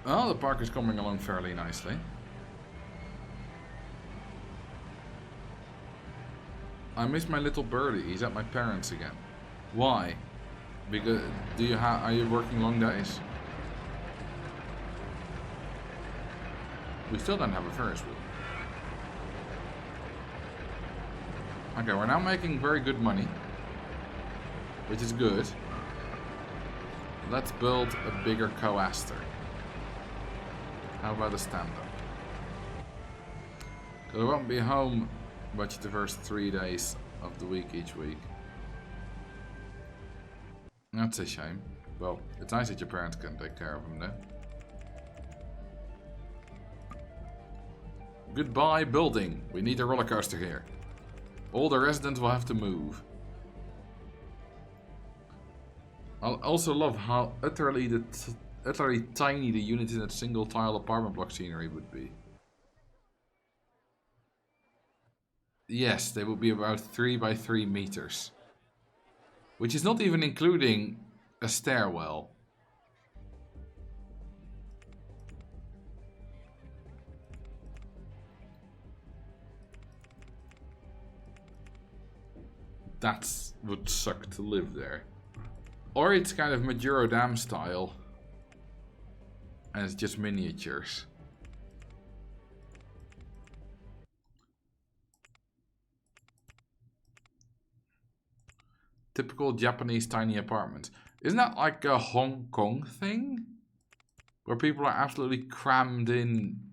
Speaker 1: Well, the park is coming along fairly nicely. I miss my little birdie. He's at my parents again. Why? Because are you working long days? We still don't have a Ferris wheel. Okay, we're now making very good money, which is good. Let's build a bigger coaster. How about a stand-up? Because I won't be home much the first 3 days of the week each week. That's a shame. Well, it's nice that your parents can take care of them though. Goodbye building. We need a roller coaster here. All the residents will have to move. I also love how utterly tiny the units in that single tile apartment block scenery would be. Yes, they would be about 3 by 3 meters. Which is not even including a stairwell. That would suck to live there. Or it's kind of Majuro Dam style. And it's just miniatures. Typical Japanese tiny apartments. Isn't that like a Hong Kong thing? Where people are absolutely crammed in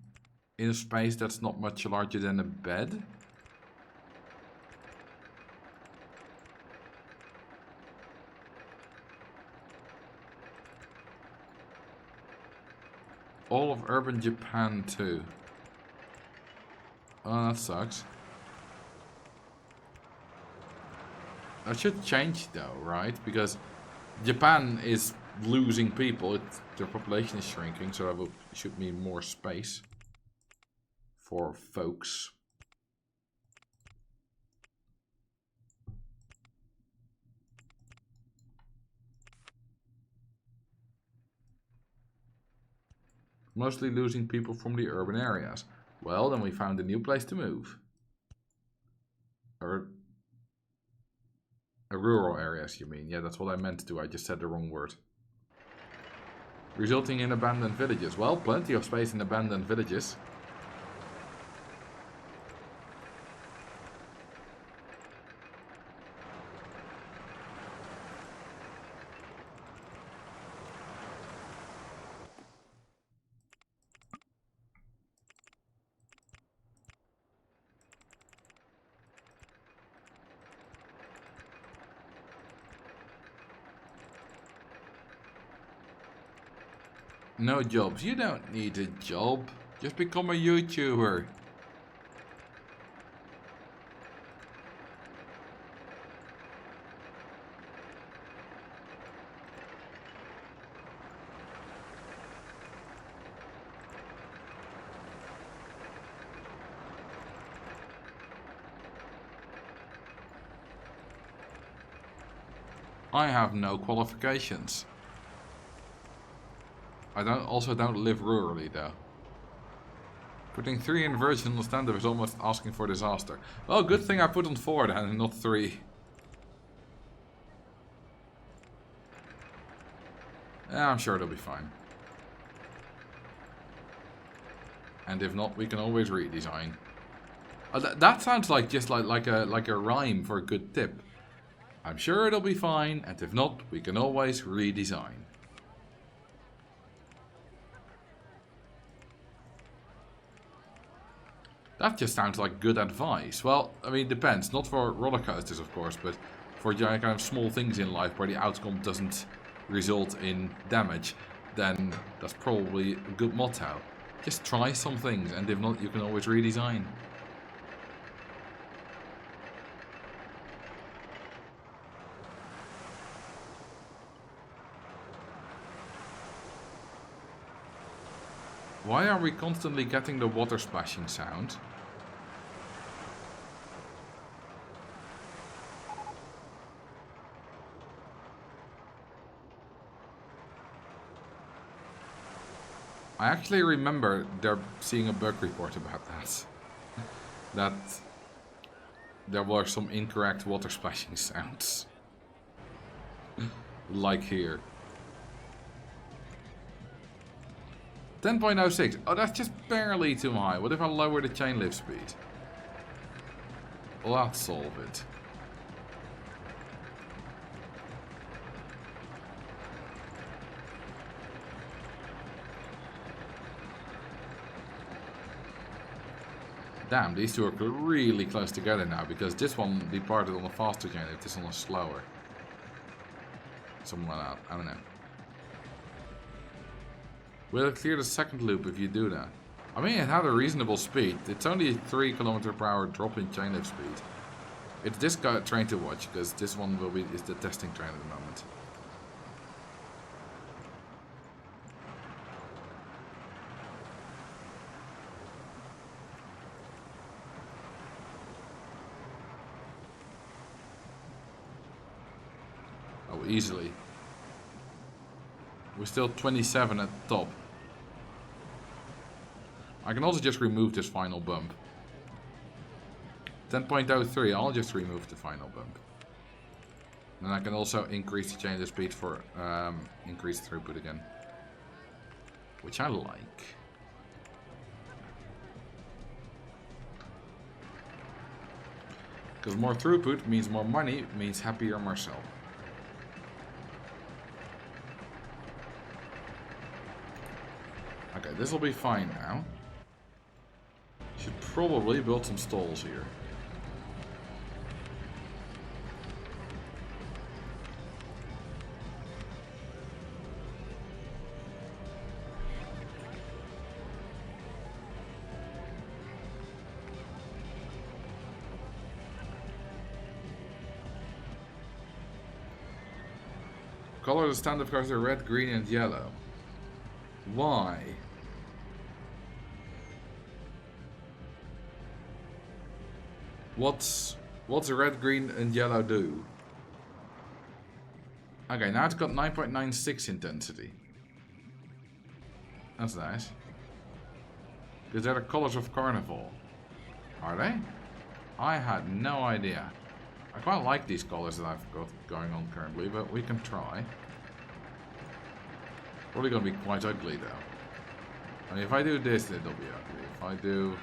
Speaker 1: a space that's not much larger than a bed? All of urban Japan too. Oh, that sucks. I should change though, right? Because Japan is losing people. Their population is shrinking, so that should mean more space for folks. Mostly losing people from the urban areas. Well, then we found a new place to move. Or rural areas, you mean? Yeah, that's what I meant to do. I just said the wrong word. Resulting in abandoned villages. Well, plenty of space in abandoned villages. No jobs. You don't need a job. Just become a YouTuber. I have no qualifications. I also don't live rurally though. Putting 3 in version on standard is almost asking for disaster. Well, good thing I put on 4 then and not 3. Yeah, I'm sure it'll be fine. And if not, we can always redesign. That sounds like just like a rhyme for a good tip. I'm sure it'll be fine, and if not, we can always redesign. That just sounds like good advice. Well, I mean, it depends. Not for roller coasters, of course, but for kind of small things in life where the outcome doesn't result in damage, then that's probably a good motto. Just try some things, and if not, you can always redesign. Why are we constantly getting the water splashing sound? I actually remember there seeing a bug report about that. That there were some incorrect water splashing sounds. Like here. 10.06. Oh, that's just barely too high. What if I lower the chain lift speed? Well, that'll solve it. Damn, these two are really close together now because this one departed on a faster chain lift, this one was slower. Something like that. I don't know. Will it clear the second loop if you do that? I mean, it had a reasonable speed. It's only a 3 km/h drop in chain lift speed. It's this guy train to watch because this one is the testing train at the moment. Oh, easily. We're still 27 at the top. I can also just remove this final bump. 10.03, I'll just remove the final bump. And I can also increase the chain lift speed for increased throughput again. Which I like. Because more throughput means more money, means happier Marcel. Okay, this will be fine now. Should probably build some stalls here. colors that stand, of course, are red, green, and yellow. Why? What's red, green, and yellow do? Okay, now it's got 9.96 intensity. That's nice. Because they're the colors of Carnival. Are they? I had no idea. I quite like these colors that I've got going on currently, but we can try. Probably gonna be quite ugly though. I mean, if I do this, it'll be ugly. If I do...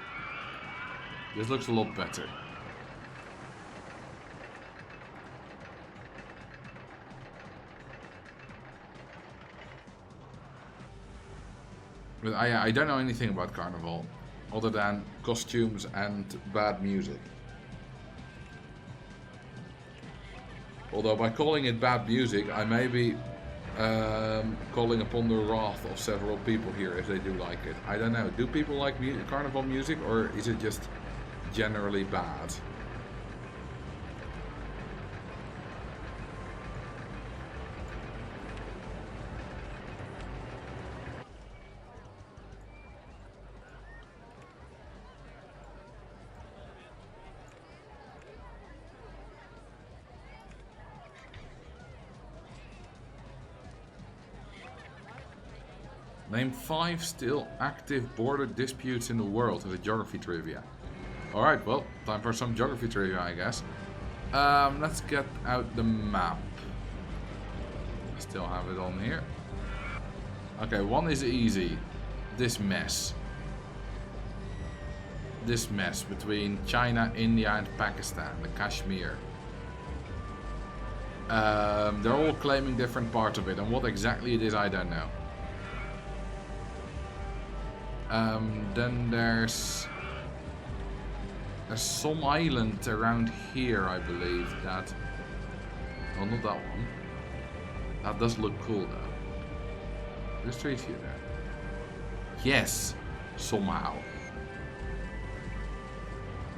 Speaker 1: This looks a lot better. But I don't know anything about Carnival, other than costumes and bad music. Although by calling it bad music, I may be calling upon the wrath of several people here if they do like it. I don't know. Do people like Carnival music, or is it just generally bad? Name 5 still active border disputes in the world as a geography trivia. Alright, well, time for some geography trivia, I guess. Let's get out the map. I still have it on here. Okay, one is easy. This mess. This mess between China, India and Pakistan, the Kashmir. They're all claiming different parts of it, and what exactly it is, I don't know. Then there's some island around here, I believe, that... Well, not that one. That does look cool, though. There's trees here, there. Yes! Somehow.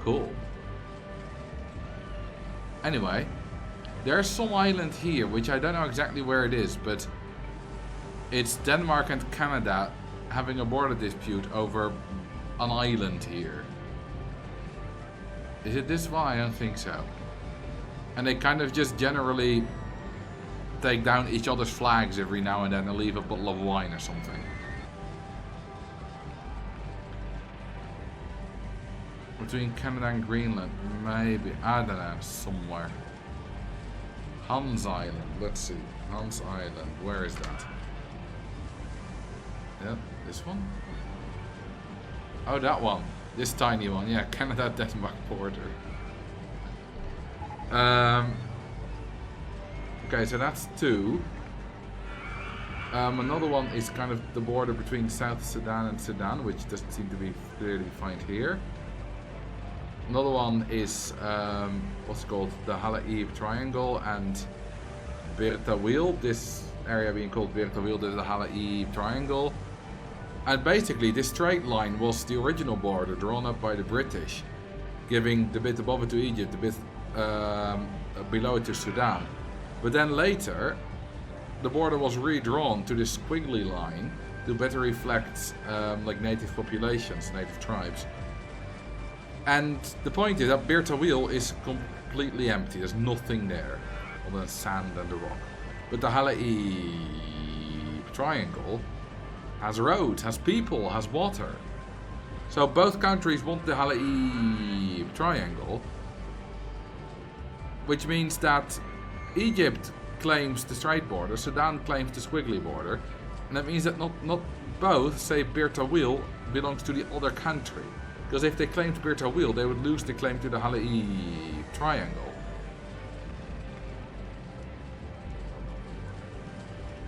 Speaker 1: Cool. Anyway, there's some island here, which I don't know exactly where it is, but... It's Denmark and Canada having a border dispute over an island here. Is it this one? I don't think so. And they kind of just generally take down each other's flags every now and then and leave a bottle of wine or something. Between Canada and Greenland, maybe, I don't know, somewhere. Hans Island, let's see. Hans Island, where is that? Yep, this one? Oh, that one. This tiny one, yeah, Canada-Denmark border. Okay, so that's 2. Another one is kind of the border between South Sudan and Sudan, which doesn't seem to be clearly defined here. Another one is what's called the Halaib Triangle and Bertawil. This area being called Bertawil, there's the Halaib Triangle. And basically, this straight line was the original border drawn up by the British, giving the bit above it to Egypt, the bit below it to Sudan. But then later, the border was redrawn to this squiggly line to better reflect like native populations, native tribes. And the point is that Bertawil is completely empty. There's nothing there other than sand and the rock. But the Halaib Triangle has roads, has people, has water. So both countries want the Halaib Triangle, which means that Egypt claims the straight border, Sudan claims the squiggly border, and that means that not both, say Bertawil, belongs to the other country. Because if they claimed Bertawil, they would lose the claim to the Halaib Triangle.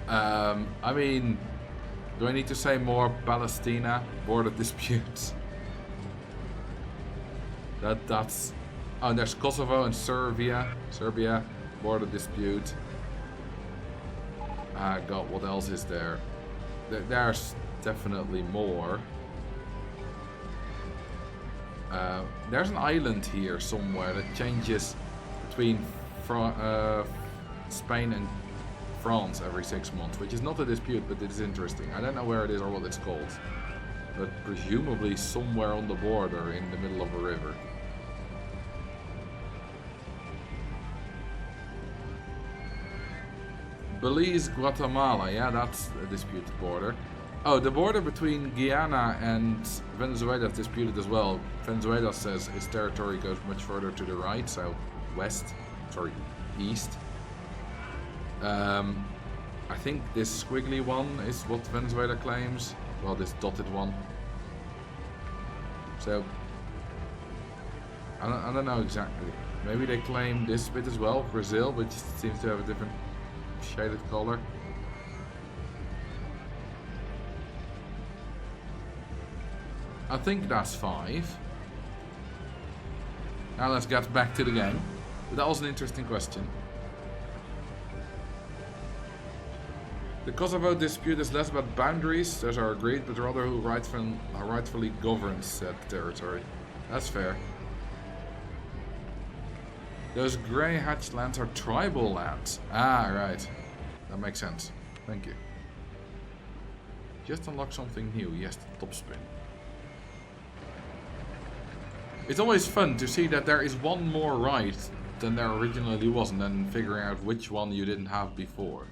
Speaker 1: I mean, do I need to say more Palestina border disputes? That's... Oh, there's Kosovo and Serbia border dispute. God, what else is there? There's definitely more. There's an island here somewhere that changes between Spain and France every 6 months, which is not a dispute, but it is interesting. I don't know where it is or what it's called, but presumably somewhere on the border in the middle of a river. Belize, Guatemala, yeah, that's a disputed border. Oh, the border between Guyana and Venezuela is disputed as well. Venezuela says its territory goes much further to the right, so east. I think this squiggly one is what Venezuela claims. Well, this dotted one. So, I don't know exactly. Maybe they claim this bit as well, Brazil, which seems to have a different shaded color. I think that's 5. Now let's get back to the game. But that was an interesting question. The Kosovo dispute is less about boundaries, those are agreed, but rather who rightfully governs said territory. That's fair. Those grey hatched lands are tribal lands. Ah, right. That makes sense. Thank you. Just unlock something new. Yes, the top spin. It's always fun to see that there is one more right than there originally was, and then figuring out which one you didn't have before.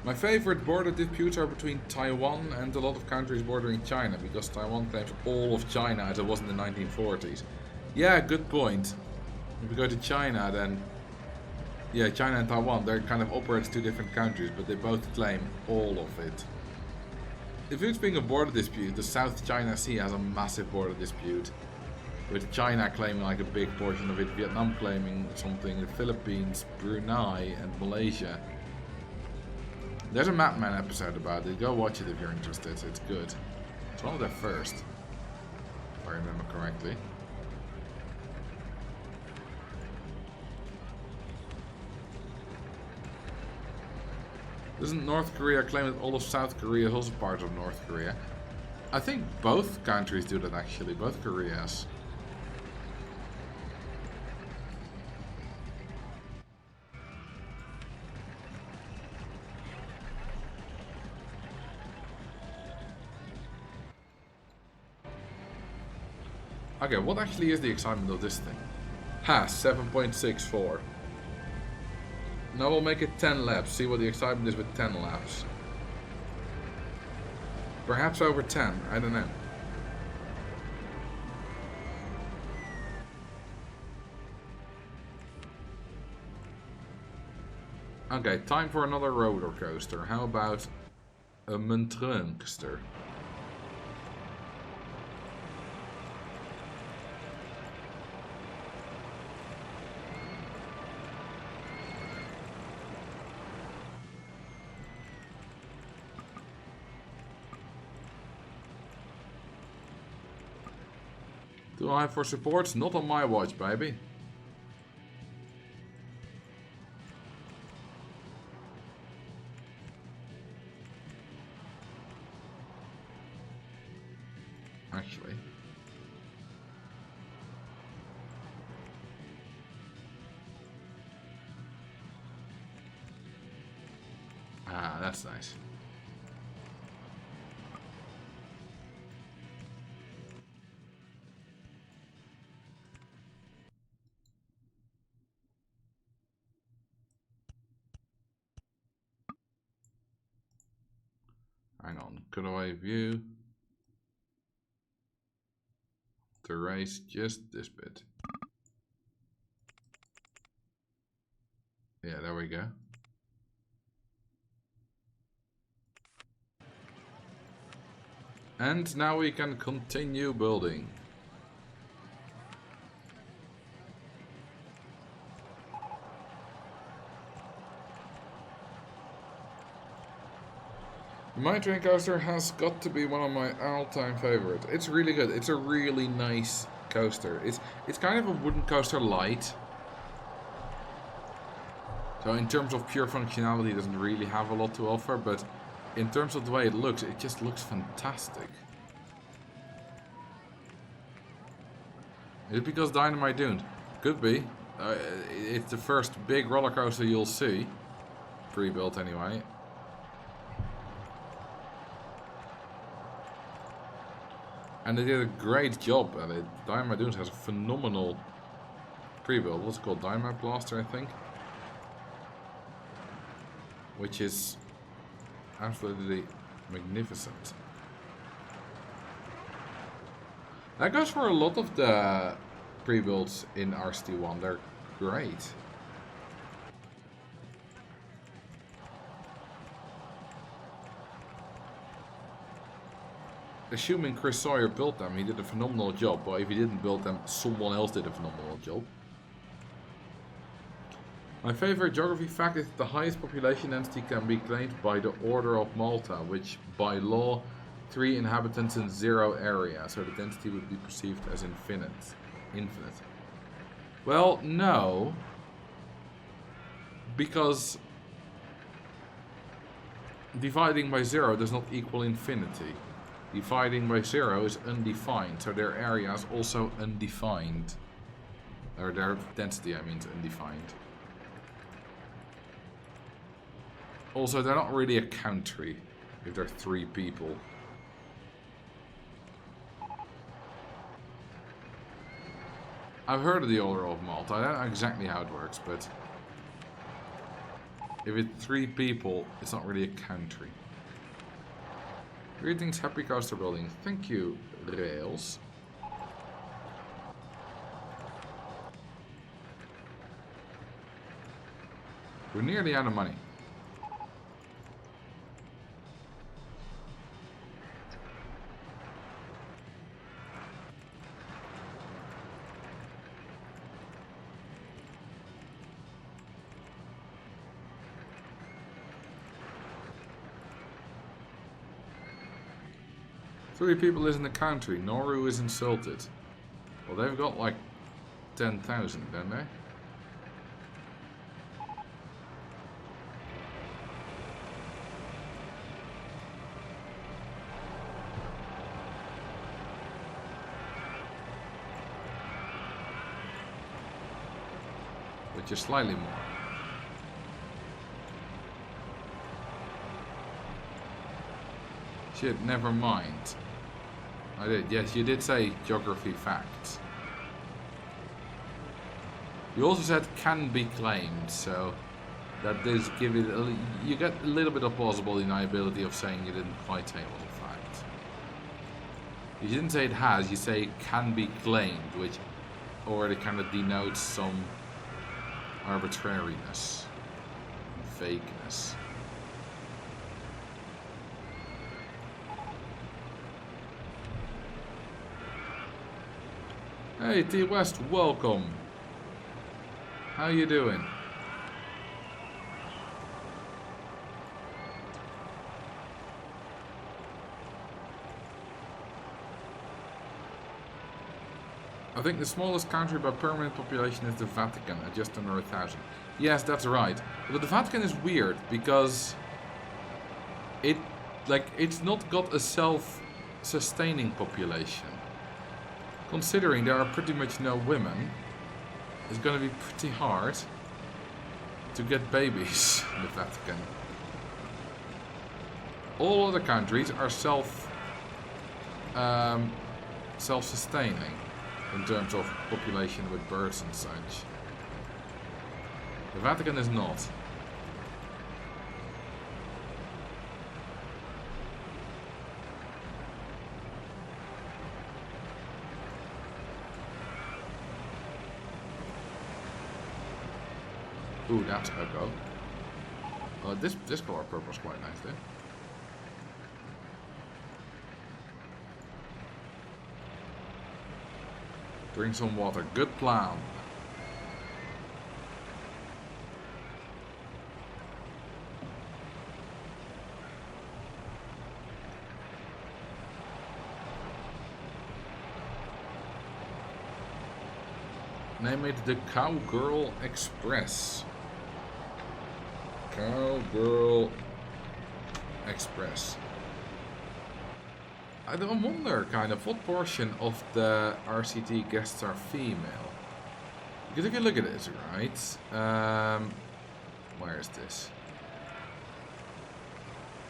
Speaker 1: My favorite border disputes are between Taiwan and a lot of countries bordering China, because Taiwan claims all of China as it was in the 1940s. Yeah, good point. If we go to China, then... Yeah, China and Taiwan, they're kind of operate as 2 different countries, but they both claim all of it. If it's being a border dispute, the South China Sea has a massive border dispute, with China claiming like a big portion of it, Vietnam claiming something, the Philippines, Brunei, and Malaysia. There's a Mapman episode about it. Go watch it if you're interested. It's good. It's one of their first, if I remember correctly. Doesn't North Korea claim that all of South Korea is also part of North Korea? I think both countries do that actually. Both Koreas. Okay, what actually is the excitement of this thing? Ha, 7.64. Now we'll make it 10 laps, see what the excitement is with 10 laps. Perhaps over 10, I don't know. Okay, time for another roller coaster. How about a Muntrunkster? Too high for supports? Not on my watch, baby. Actually. Ah, that's nice. Hang on, cutaway view. To race just this bit. Yeah, there we go. And now we can continue building. My train coaster has got to be one of my all-time favorites. It's really good. It's a really nice coaster. It's kind of a wooden coaster light. So in terms of pure functionality, it doesn't really have a lot to offer, but in terms of the way it just looks fantastic. Is it because Dynamite Dunes? Could be. It's the first big roller coaster you'll see. Pre-built anyway. And they did a great job at it. Dynamite Dunes has a phenomenal pre-build. What's it called? Dynamite Blaster, I think. Which is absolutely magnificent. That goes for a lot of the pre-builds in RCT1. They're great. Assuming Chris Sawyer built them, he did a phenomenal job. But if he didn't build them, someone else did a phenomenal job. My favorite geography fact is that the highest population density can be claimed by the Order of Malta, which by law 3 inhabitants in 0 area, so the density would be perceived as infinite. Well, no, because dividing by 0 does not equal infinity. Dividing by 0 is undefined, so their area is also undefined. Or their density, I mean, is undefined. Also, they're not really a country if they're 3 people. I've heard of the Order of Malta. I don't know exactly how it works, but if it's 3 people, it's not really a country. Greetings, happy coaster building. Thank you, Rails. We're nearly out of money. Three people isn't a country. Nauru is insulted. Well, they've got like 10,000, don't they? Which is slightly more. Shit, never mind. I did, yes, you did say geography facts. You also said can be claimed, so that does give it a, you get a little bit of plausible deniability of saying you didn't quite say it was a fact. You didn't say it has, you say it can be claimed, which already kind of denotes some arbitrariness and fakeness. Hey T West, welcome. How you doing? I think the smallest country by permanent population is the Vatican, at just under 1,000. Yes, that's right. But the Vatican is weird because it's not got a self-sustaining population. Considering there are pretty much no women, it's going to be pretty hard to get babies in the Vatican. All other countries are self-sustaining in terms of population with births and such. The Vatican is not. Ooh, that's Echo. This color purple is quite nice there. Drink some water. Good plan. Name it the Cowgirl Express. Cowgirl Express. I don't wonder, kind of, what portion of the RCT guests are female. Because if you look at this, right? Where is this?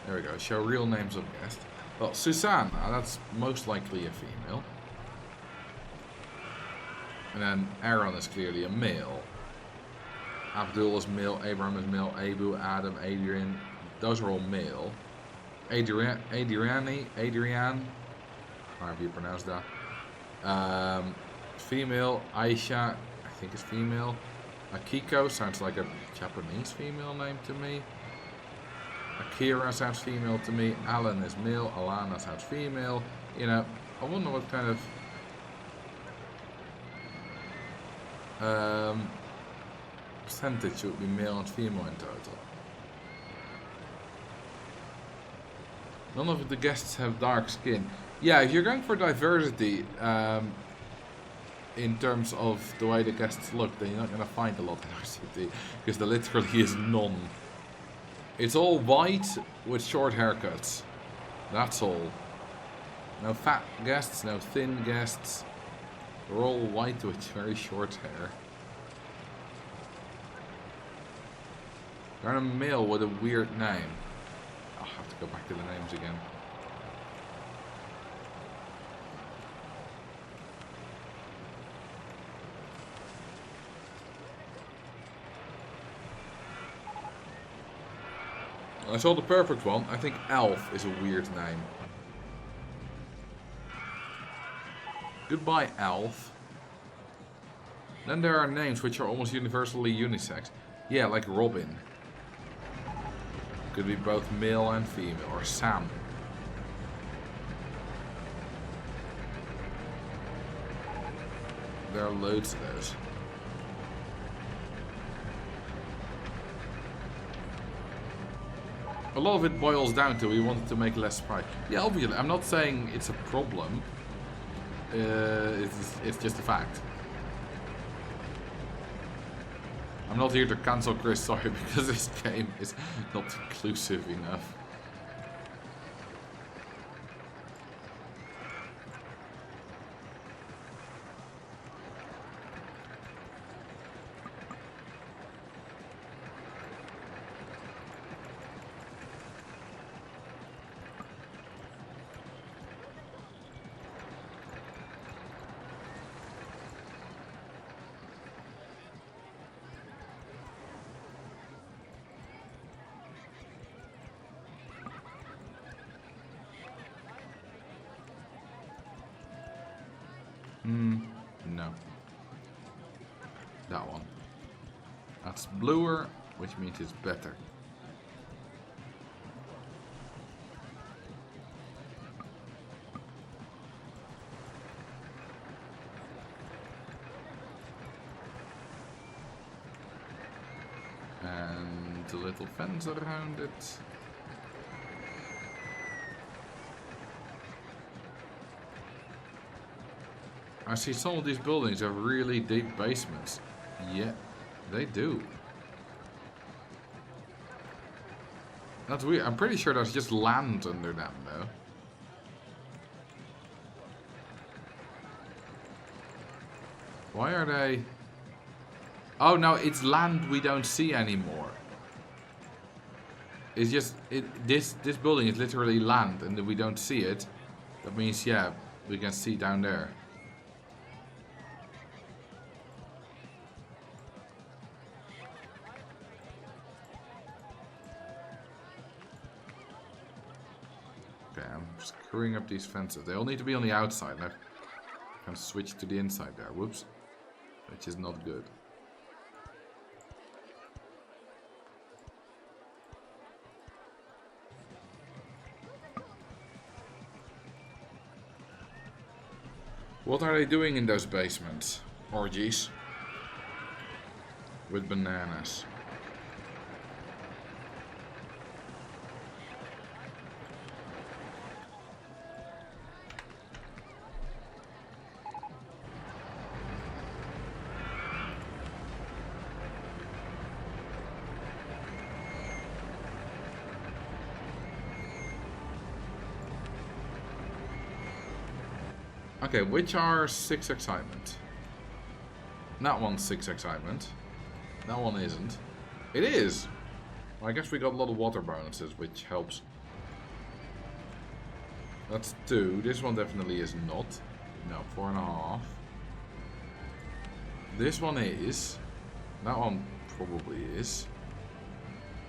Speaker 1: There we go. Show real names of guests. Well, Susanna, that's most likely a female. And then Aaron is clearly a male. Abdul is male, Abraham is male, Abu, Adam, Adrian, those are all male. Adrian, however you pronounce that. Female, Aisha, I think is female. Akiko sounds like a Japanese female name to me. Akira sounds female to me. Alan is male, Alana sounds female. You know, I wonder what kind of percentage would be male and female in total. None of the guests have dark skin. Yeah, if you're going for diversity in terms of the way the guests look, then you're not going to find a lot in RCT, because there literally is none. It's all white with short haircuts. That's all. No fat guests, no thin guests. They're all white with very short hair. They're a male with a weird name. I'll have to go back to the names again. I saw the perfect one. I think Elf is a weird name. Goodbye, Elf. Then there are names which are almost universally unisex. Yeah, like Robin. Could be both male and female. Or Sam. There are loads of those. A lot of it boils down to we wanted to make less price. Yeah, obviously, I'm not saying it's a problem. It's just a fact. I'm not here to cancel Chris, sorry, because this game is not inclusive enough. No. That one. That's bluer, which means it's better. And the little fence around it. I see some of these buildings have really deep basements. Yeah, they do. That's weird. I'm pretty sure there's just land under them, though. Why are they... Oh, no, it's land we don't see anymore. It's just... This building is literally land, and we don't see it. That means, yeah, we can see down there. I'm screwing up these fences. They all need to be on the outside. I can switch to the inside there. Whoops. Which is not good. What are they doing in those basements? Orgies. With bananas. Okay, which are 6 excitement? That one's 6 excitement. That one isn't. It is! Well, I guess we got a lot of water bonuses, which helps. That's 2. This one definitely is not. No, 4.5. This one is. That one probably is.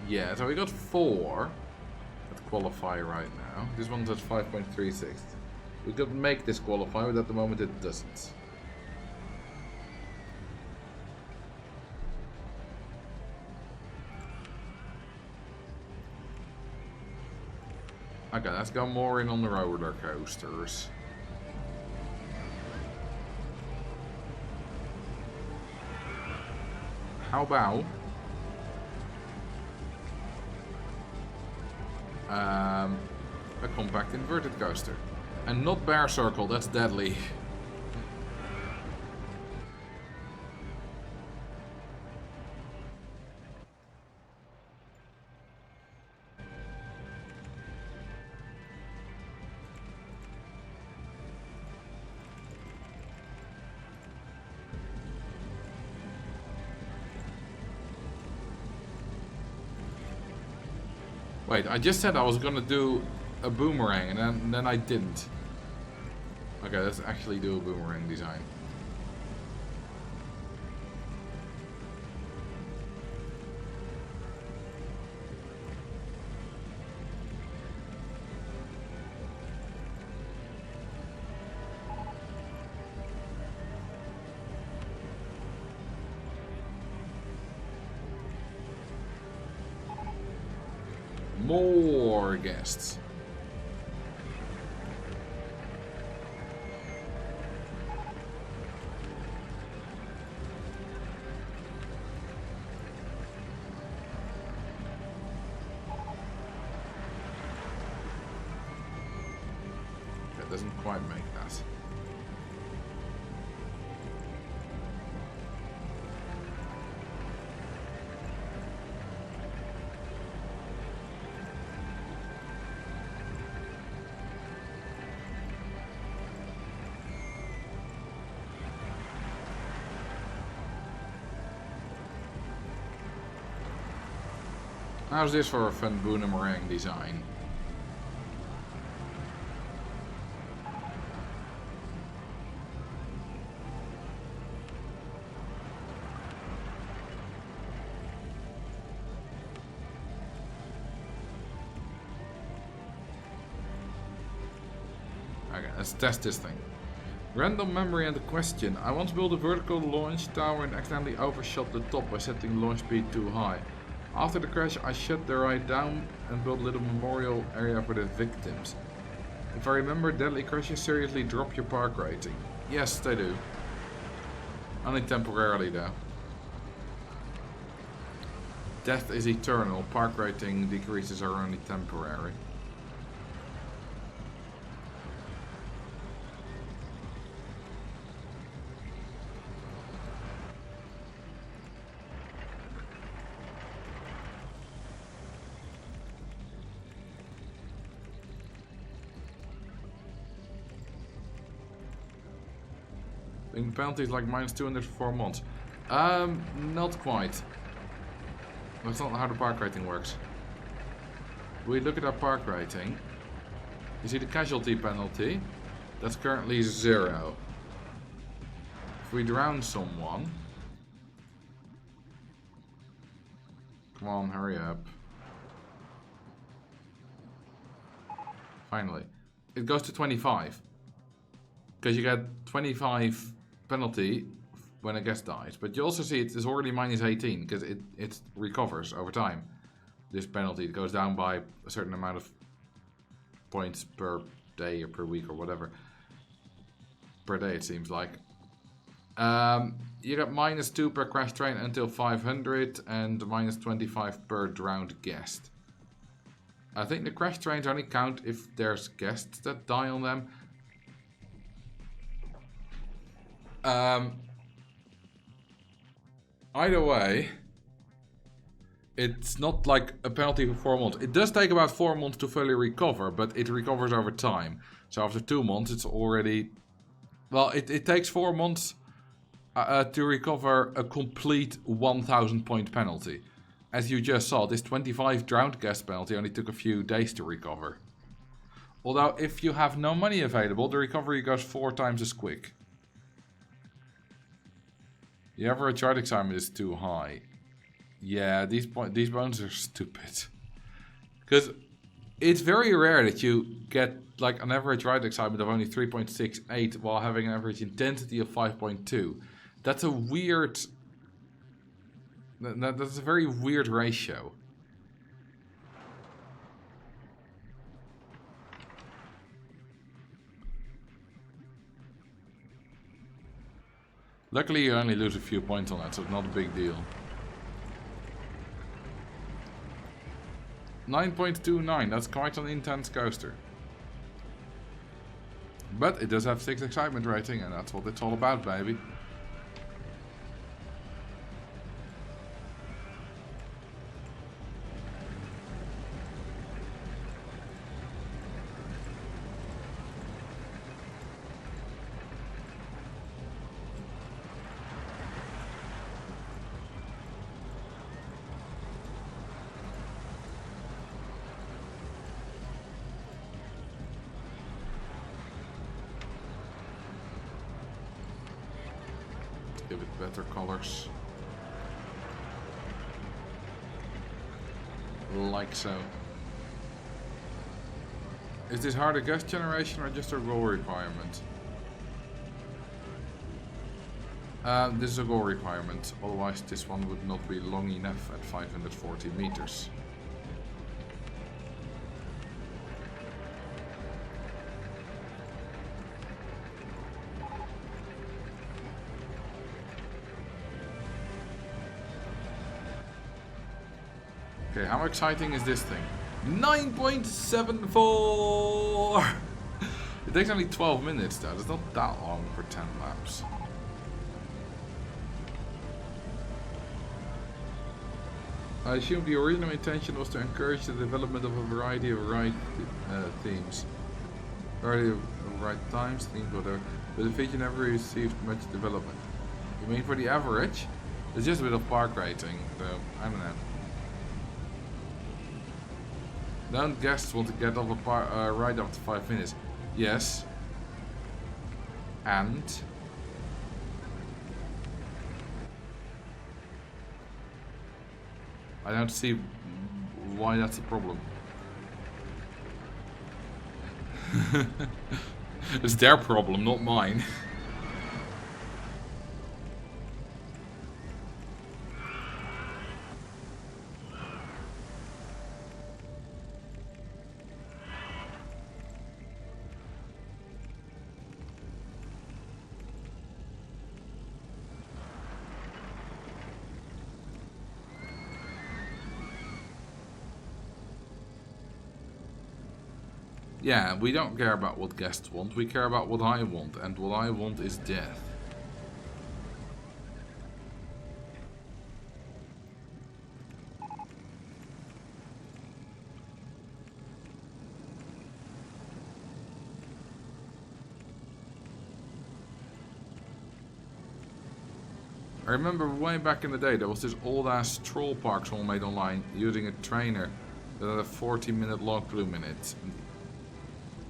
Speaker 1: Yeah, so we got 4 that qualify right now. This one's at 5.36. We could make this qualify, but at the moment it doesn't. Okay, let's go more in on the roller coasters. How about a compact inverted coaster? And not bear circle, that's deadly. Wait, I just said I was gonna do a boomerang and then I didn't. Okay, let's actually do a boomerang design. More guests. That doesn't quite make that. How's this for a fun boomerang design? Okay, let's test this thing. Random memory and a question. I once built a vertical launch tower and accidentally overshot the top by setting launch speed too high. After the crash, I shut the ride down and built a little memorial area for the victims. If I remember, deadly crashes seriously drop your park rating. Yes, they do. Only temporarily though. Death is eternal. Park rating decreases are only temporary. The penalty is like -200 for 4 months. Not quite. That's not how the park rating works. We look at our park rating. You see the casualty penalty? That's currently 0. If we drown someone... Come on, hurry up. Finally. It goes to 25. Because you get 25 penalty when a guest dies. But you also see it is already -18 because it recovers over time. This penalty goes down by a certain amount of points per day or per week or whatever. Per day it seems like. You got -2 per crash train until 500 and -25 per drowned guest. I think the crash trains only count if there's guests that die on them. Either way, it's not like a penalty for 4 months. It does take about 4 months to fully recover, but it recovers over time. So after 2 months, it's already Well, it takes 4 months to recover a complete 1000 point penalty. As you just saw, this 25 drowned guest penalty only took a few days to recover. Although, if you have no money available, the recovery goes 4 times as quick. The average ride excitement is too high. Yeah, these bonuses are stupid. Because it's very rare that you get like an average ride excitement of only 3.68 while having an average intensity of 5.2. That's a weird... That's a very weird ratio. Luckily you only lose a few points on that, so it's not a big deal. 9.29, that's quite an intense coaster. But it does have 6 excitement rating, and that's what it's all about, baby. Give it better colors. Like so. Is this harder guest generation or just a goal requirement? This is a goal requirement, otherwise this one would not be long enough at 540 meters. Okay, how exciting is this thing? 9.74! It takes only 12 minutes though, it's not that long for 10 laps. I assume the original intention was to encourage the development of a variety of ride themes. Variety of ride times, themes, whatever. But the feature never received much development. You mean for the average? It's just a bit of park rating, so I don't know. Don't guests want to get off a ride after 5 minutes? Yes. And? I don't see why that's a problem. It's their problem, not mine. Yeah, we don't care about what guests want, we care about what I want, and what I want is death. I remember way back in the day there was this old ass troll park someone made online using a trainer that had a 40-minute log flume in it.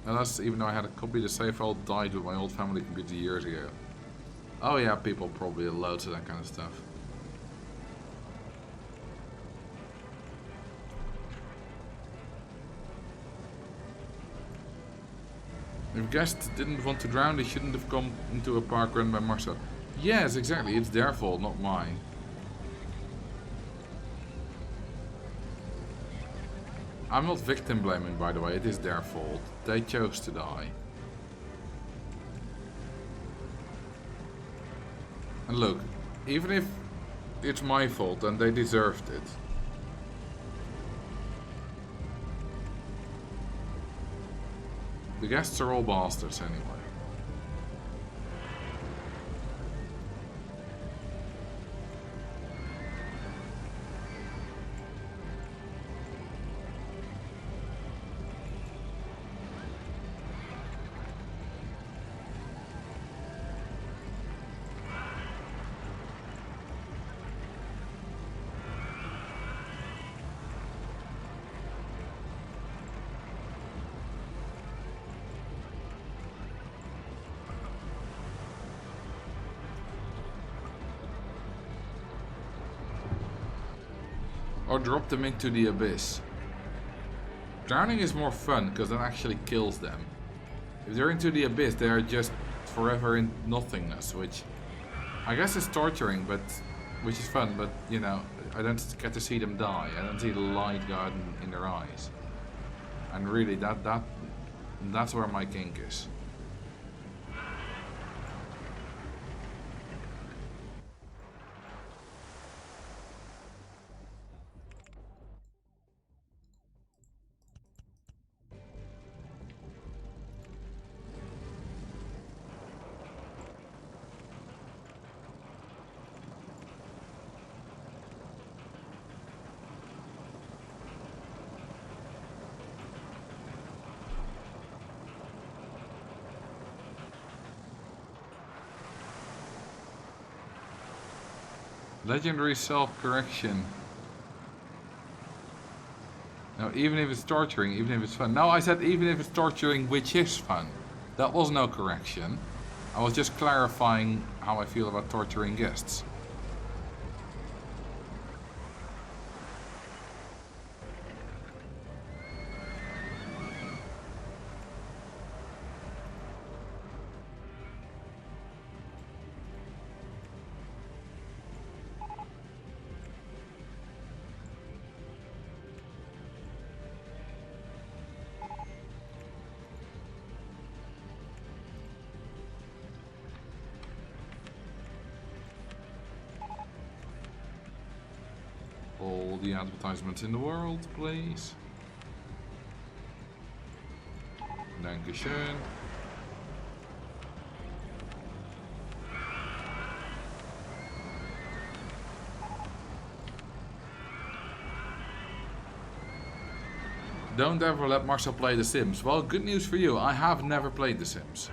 Speaker 1: And that's even though I had a copy, the save file died with my old family computer years ago. Oh yeah, people probably allowed to that kind of stuff. If guests didn't want to drown, they shouldn't have come into a park run by Marcel. Yes, exactly, it's their fault, not mine. I'm not victim blaming, by the way, it is their fault. They chose to die. And look, even if it's my fault, then they deserved it. The guests are all bastards anyway. Or drop them into the abyss. Drowning is more fun because that actually kills them. If they're into the abyss, they are just forever in nothingness, which I guess is torturing, but which is fun. But you know, I don't get to see them die. I don't see the light go out in their eyes. And really, that's where my kink is. Legendary self-correction. No, even if it's torturing, even if it's fun. No, I said even if it's torturing, which is fun. That was no correction. I was just clarifying how I feel about torturing guests. All the advertisements in the world, please. Dankeschön. Don't ever let Marcel play The Sims. Well, good news for you. I have never played The Sims.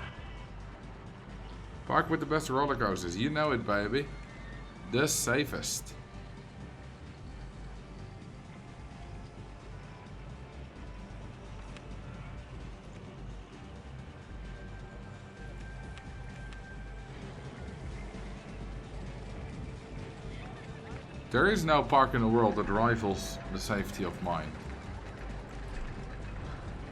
Speaker 1: Park with the best roller coasters. You know it, baby. The safest. There is no park in the world that rivals the safety of mine.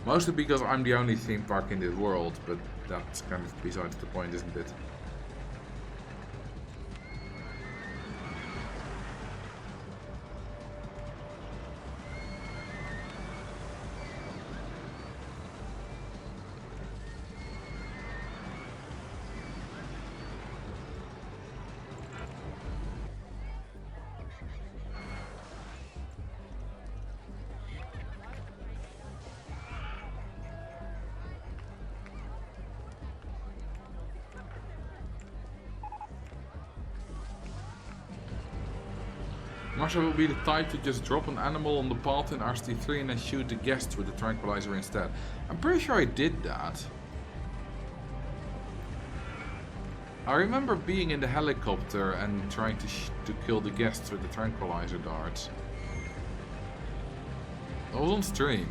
Speaker 1: Mostly because I'm the only theme park in this world, but that's kind of besides the point, isn't it? Marcel will be the type to just drop an animal on the path in RCT3 and then shoot the guests with the tranquilizer instead. I'm pretty sure I did that. I remember being in the helicopter and trying to kill the guests with the tranquilizer darts. I was on stream.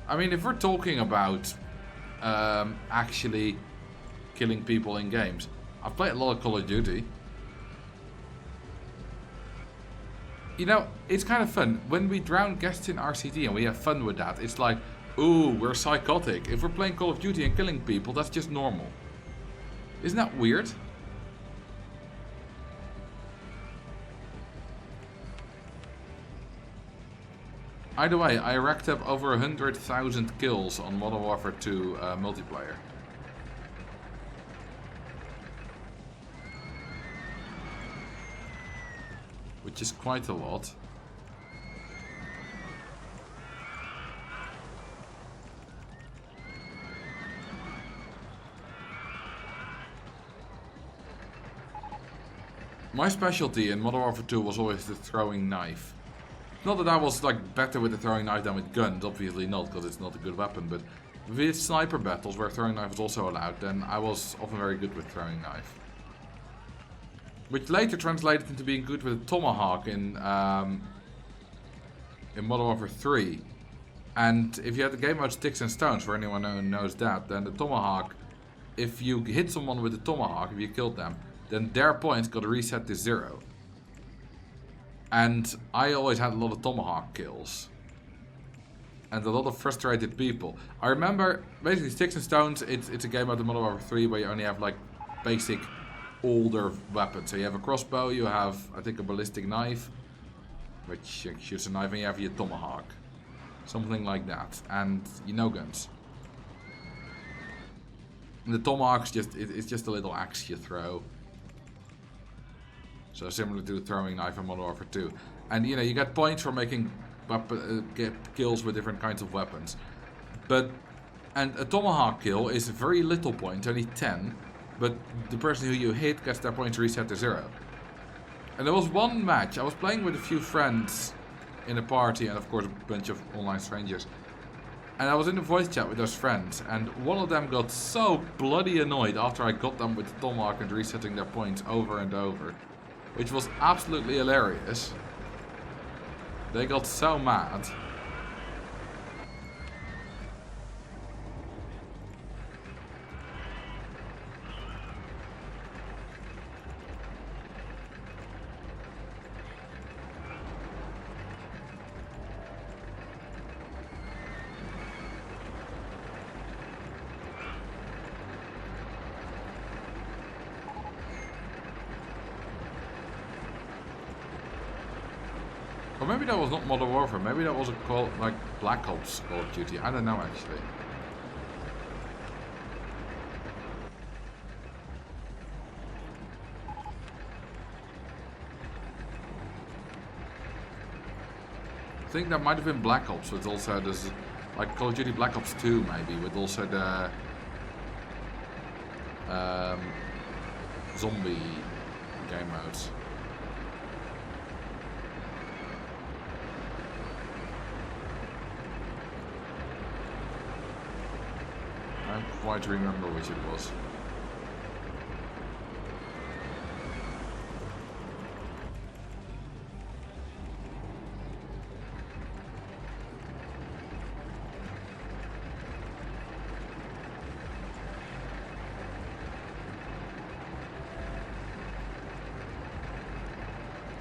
Speaker 1: I mean, if we're talking about actually killing people in games, I've played a lot of Call of Duty. You know, it's kind of fun. When we drown guests in RCT and we have fun with that, it's like, ooh, we're psychotic. If we're playing Call of Duty and killing people, that's just normal. Isn't that weird? Either way, I racked up over 100,000 kills on Modern Warfare 2 multiplayer. Which is quite a lot. My specialty in Modern Warfare 2 was always the throwing knife. Not that I was like better with the throwing knife than with guns, obviously not, because it's not a good weapon, but with sniper battles where throwing knife was also allowed, then I was often very good with throwing knife. Which later translated into being good with a tomahawk in in Modern Warfare 3. And if you had the game mode Sticks and Stones, for anyone who knows that, then the Tomahawk, if you hit someone with the Tomahawk, if you killed them, then their points got reset to 0. And I always had a lot of Tomahawk kills. And a lot of frustrated people. I remember, basically Sticks and Stones, it's a game mode in Modern Warfare 3 where you only have like basic older weapons. So you have a crossbow, you have, I think, a ballistic knife, which shoots a knife, and you have your Tomahawk. Something like that. And you know guns. And the Tomahawk's it's just a little axe you throw. So similar to a throwing knife in Modern Warfare 2. And you know, you get points for making get kills with different kinds of weapons. And a Tomahawk kill is very little points, only 10. But the person who you hit gets their points reset to 0. And there was one match, I was playing with a few friends in a party and of course a bunch of online strangers. And I was in a voice chat with those friends, and one of them got so bloody annoyed after I got them with the Tomahawk and resetting their points over and over. Which was absolutely hilarious. They got so mad. Or maybe that was not Modern Warfare, maybe that was a like Black Ops Call of Duty, I don't know actually. I think that might have been Black Ops with also this, like Call of Duty Black Ops 2 maybe, with also the zombie game modes. I don't quite remember which it was.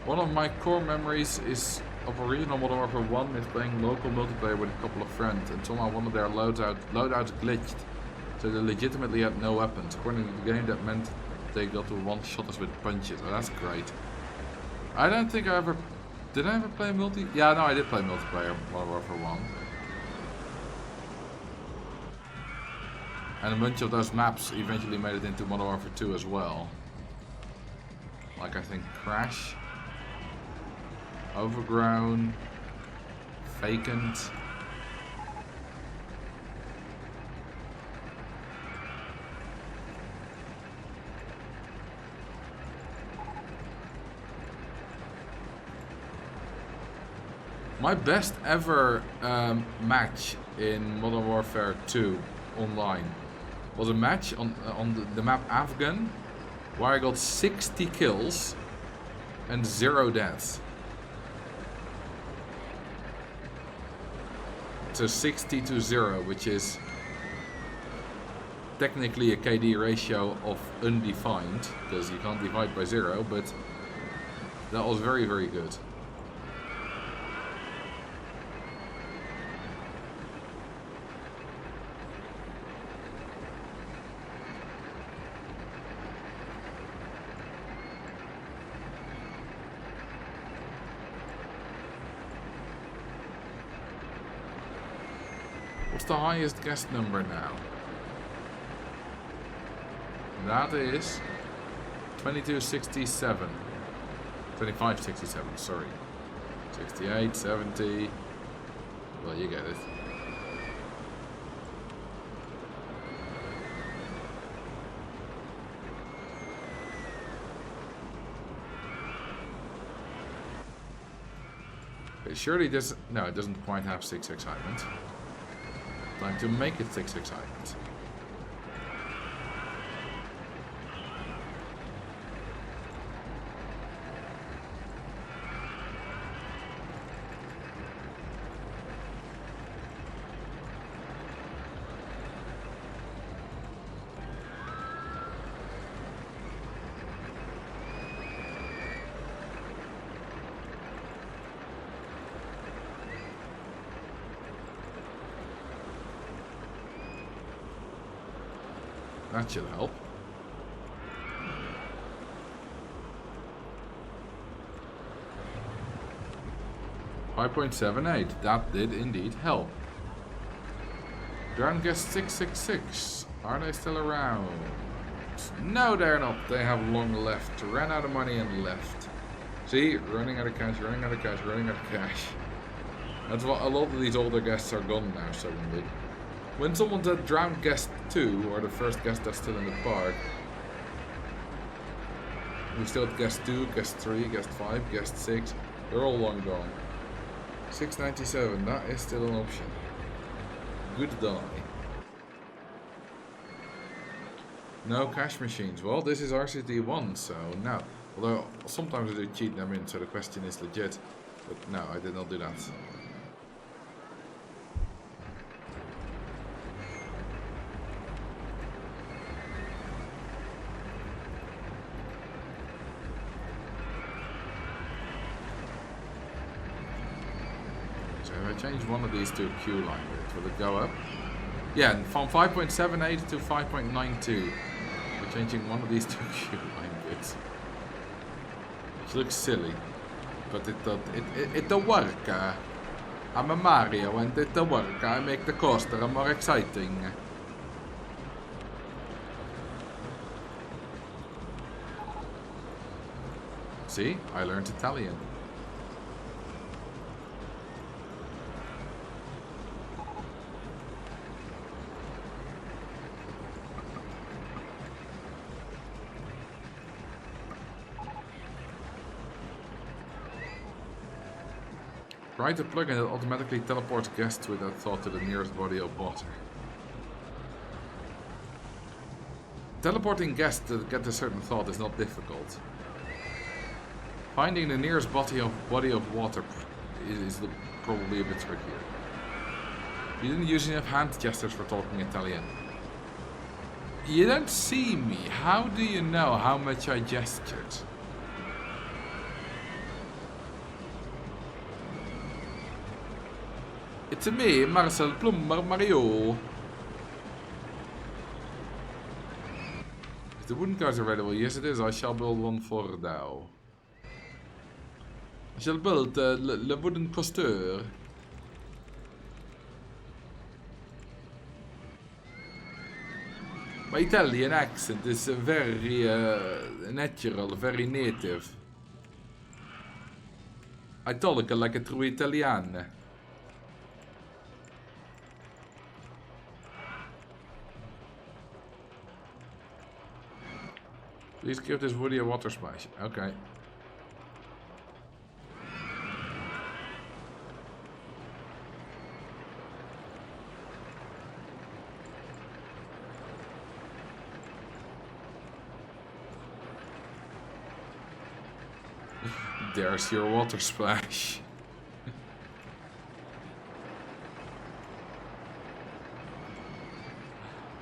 Speaker 1: One of my core memories is of original Modern Warfare 1 is playing local multiplayer with a couple of friends, and somehow one of their loadouts glitched. So they legitimately had no weapons. According to the game, that meant they got to one-shot us with punches. Oh, that's great. I don't think I ever... Did I ever play multi... Yeah, no, I did play multiplayer Modern Warfare 1. And a bunch of those maps eventually made it into Modern Warfare 2 as well. Like, I think, Crash, Overgrown, Vacant. My best ever match in Modern Warfare 2 online was a match on the map Afghan, where I got 60 kills and 0 deaths. So 60 to 0, which is technically a KD ratio of undefined, because you can't divide by 0, but that was very, very good. What's the highest guest number now? That is 2267. 2567, sorry. 68, 70. Well, you get it. Okay, surely this... No, it doesn't quite have 6 excitement. Time to make it 6 excitement. That should help. .78. That did indeed help. Ground guest 666. Are they still around? No, they're not. They have long left. Ran out of money and left. See? Running out of cash, running out of cash, running out of cash. That's what a lot of these older guests are gone now suddenly. When someone's at drowned guest 2, or the first guest that's still in the park, we still have guest 2, guest 3, guest 5, guest 6. They're all long gone. 697, that is still an option. Goodbye. No cash machines. Well, this is RCT1, so no. Although sometimes I do cheat them in, so the question is legit. But no, I did not do that. So if I change one of these to a Q line bit, will it go up? Yeah, from 5.78 to 5.92. We're changing one of these to a Q line bits. Which looks silly, but it does work. I'm a Mario and it does work. I make the coaster more exciting. See, I learned Italian. Write a plugin that automatically teleports guests without thought to the nearest body of water. Teleporting guests that get a certain thought is not difficult. Finding the nearest body of water is probably a bit trickier. You didn't use enough hand gestures for talking Italian. You don't see me. How do you know how much I gestured? It's me, Marcel Plumber Mario. Is the wooden cars available? Yes, it is. I shall build one for thou. I shall build le wooden coaster. My Italian accent is very natural, very native. I talk like a true Italian. Please give this Woody a water splash. Okay. There's your water splash.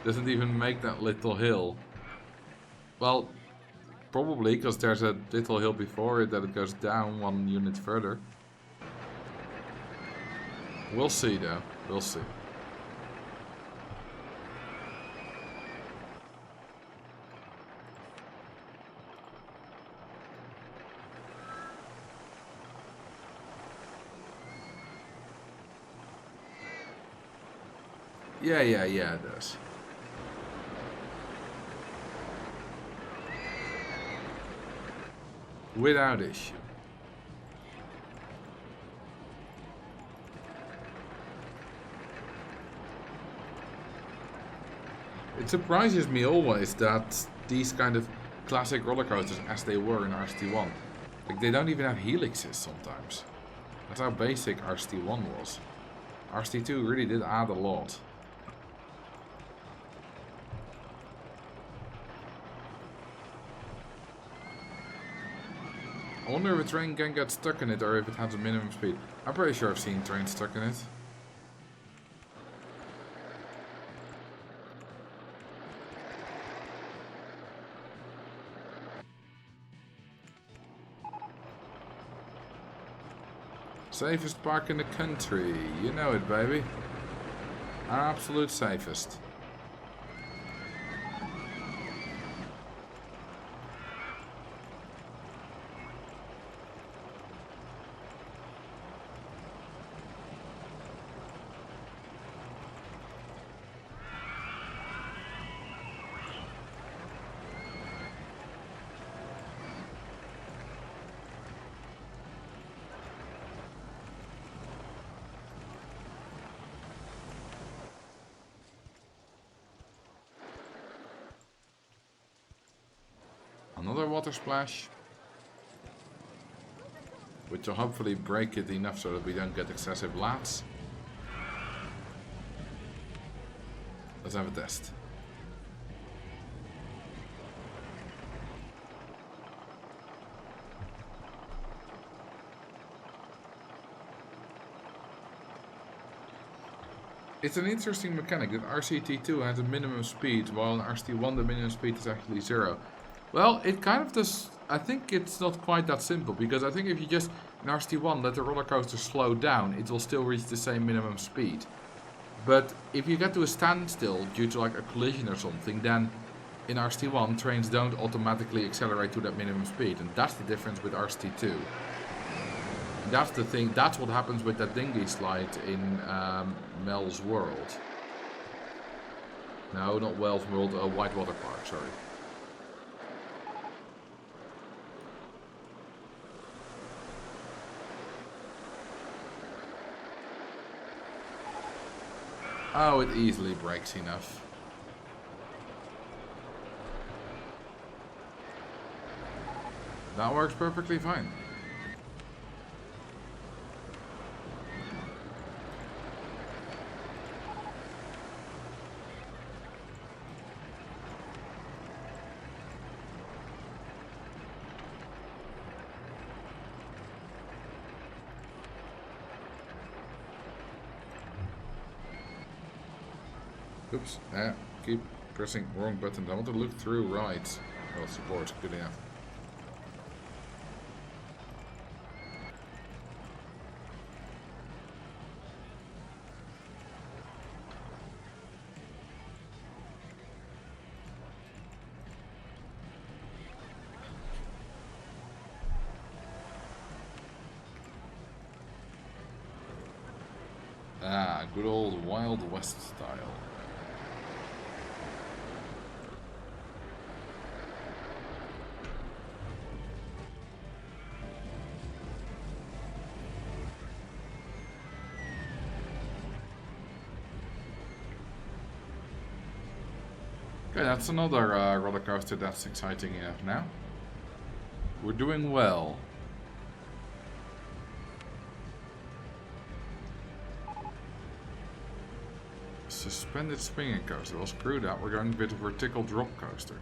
Speaker 1: Doesn't even make that little hill. Well, probably because there's a little hill before it that it goes down 1 unit further. We'll see though. We'll see. Yeah, it does. Without issue. It surprises me always that these kind of classic roller coasters, as they were in RCT1, like they don't even have helixes sometimes. That's how basic RCT1 was. RCT2 really did add a lot. I wonder if a train can get stuck in it or if it has a minimum speed. I'm pretty sure I've seen trains stuck in it. Safest park in the country. You know it, baby. Absolute safest. another water splash. Which will hopefully break it enough so that we don't get excessive lats. Let's have a test. It's an interesting mechanic that RCT2 has a minimum speed, while in RCT1 the minimum speed is actually 0. Well, it kind of does. I think it's not quite that simple, because I think if you just in RCT1 let the roller coaster slow down, it will still reach the same minimum speed. But if you get to a standstill due to like a collision or something, then in RCT1 trains don't automatically accelerate to that minimum speed, and that's the difference with RCT2. That's the thing. That's what happens with that dinghy slide in Mel's World. No, not Wells World. Whitewater Park. Sorry. Oh, it easily breaks enough. That works perfectly fine. Oops, keep pressing wrong button. I want to look through right. Well, support, good enough. Ah, good old Wild West style. Okay, that's another roller coaster that's exciting enough now. We're doing well. Suspended swinging coaster. Well, screw that. We're going with a vertical drop coaster.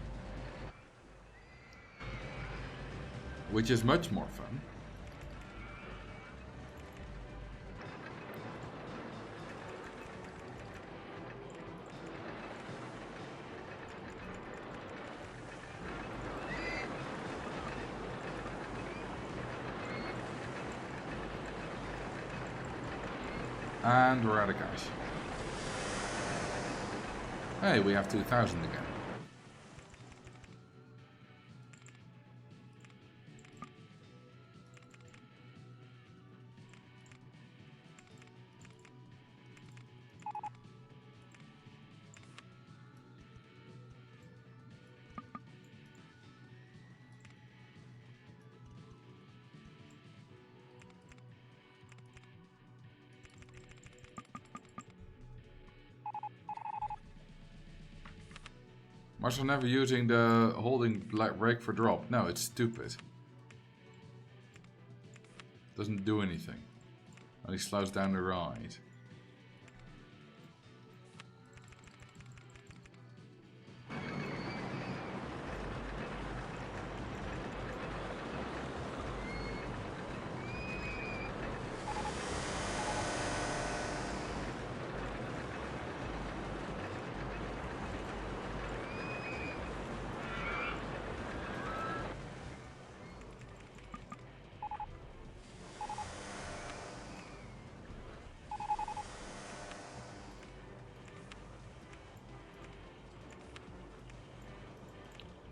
Speaker 1: Which is much more fun. And we're out of cash. Hey, we have 2,000 again. Marcel never using the holding brake for drop. No, it's stupid. Doesn't do anything. Only slows down the ride.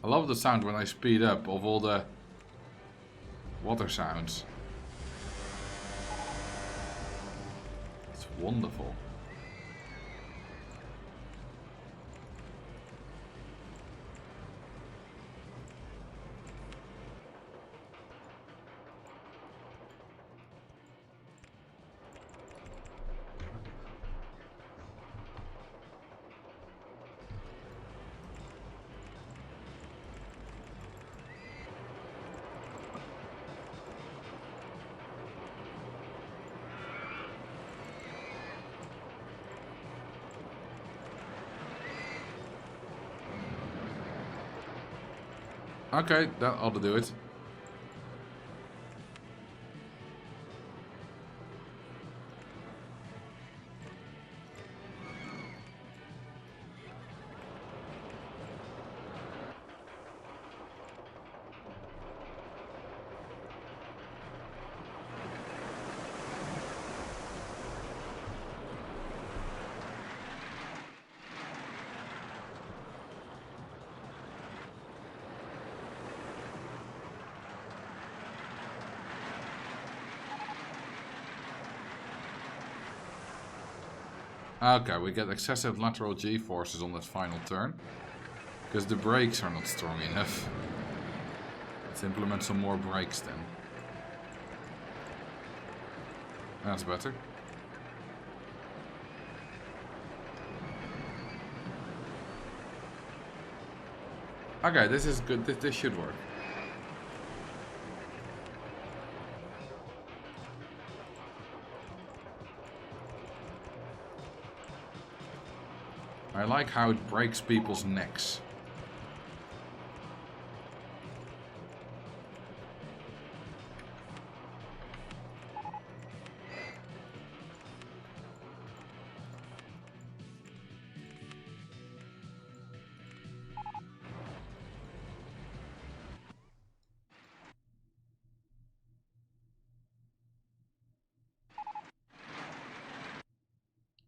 Speaker 1: I love the sound when I speed up of all the water sounds. It's wonderful. Okay, that ought to do it. Okay, we get excessive lateral G-forces on that final turn. Because the brakes are not strong enough. Let's implement some more brakes then. That's better. Okay, this is good. This should work. I like how it breaks people's necks.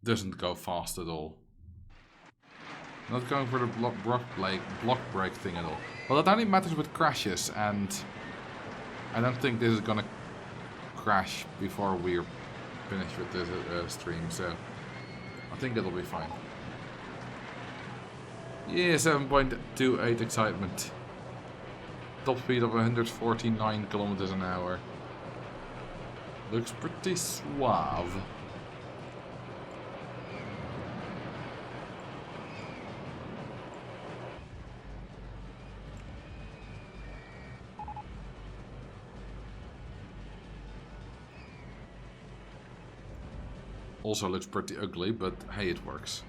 Speaker 1: Doesn't go fast at all. Not going for the block brake thing at all. Well, that only matters with crashes, and I don't think this is gonna crash before we're finished with this stream, so I think it'll be fine. Yeah, 7.28 excitement. Top speed of 149 kilometers an hour. Looks pretty suave. Also looks pretty ugly, but hey, it works.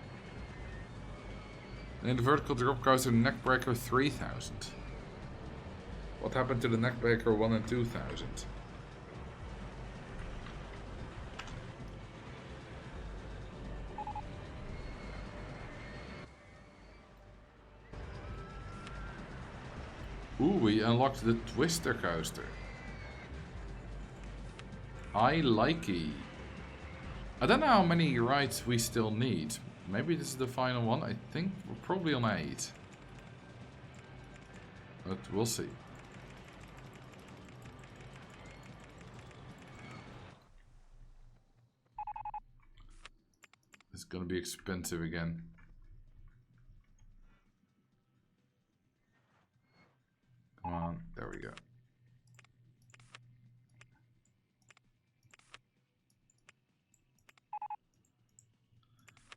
Speaker 1: And in the vertical drop coaster, neckbreaker 3000. What happened to the neckbreaker 1 and 2000? Ooh, we unlocked the twister coaster. I like it. I don't know how many rides we still need. Maybe this is the final one. I think we're probably on 8. But we'll see. It's gonna be expensive again. Come on, there we go.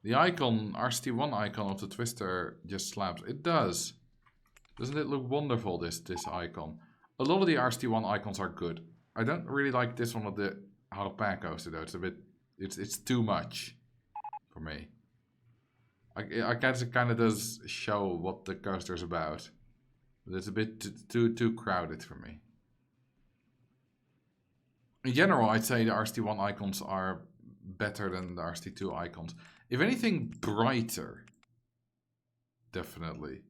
Speaker 1: The icon, RCT1 icon of the twister just slaps. It does. Doesn't it look wonderful, this icon? A lot of the RCT1 icons are good. I don't really like this one of the Japan coaster though. It's a bit, it's too much for me. I guess it kind of does show what the coaster's about. But it's a bit too crowded for me. In general, I'd say the RCT1 icons are better than the RCT2 icons. If anything, brighter. Definitely.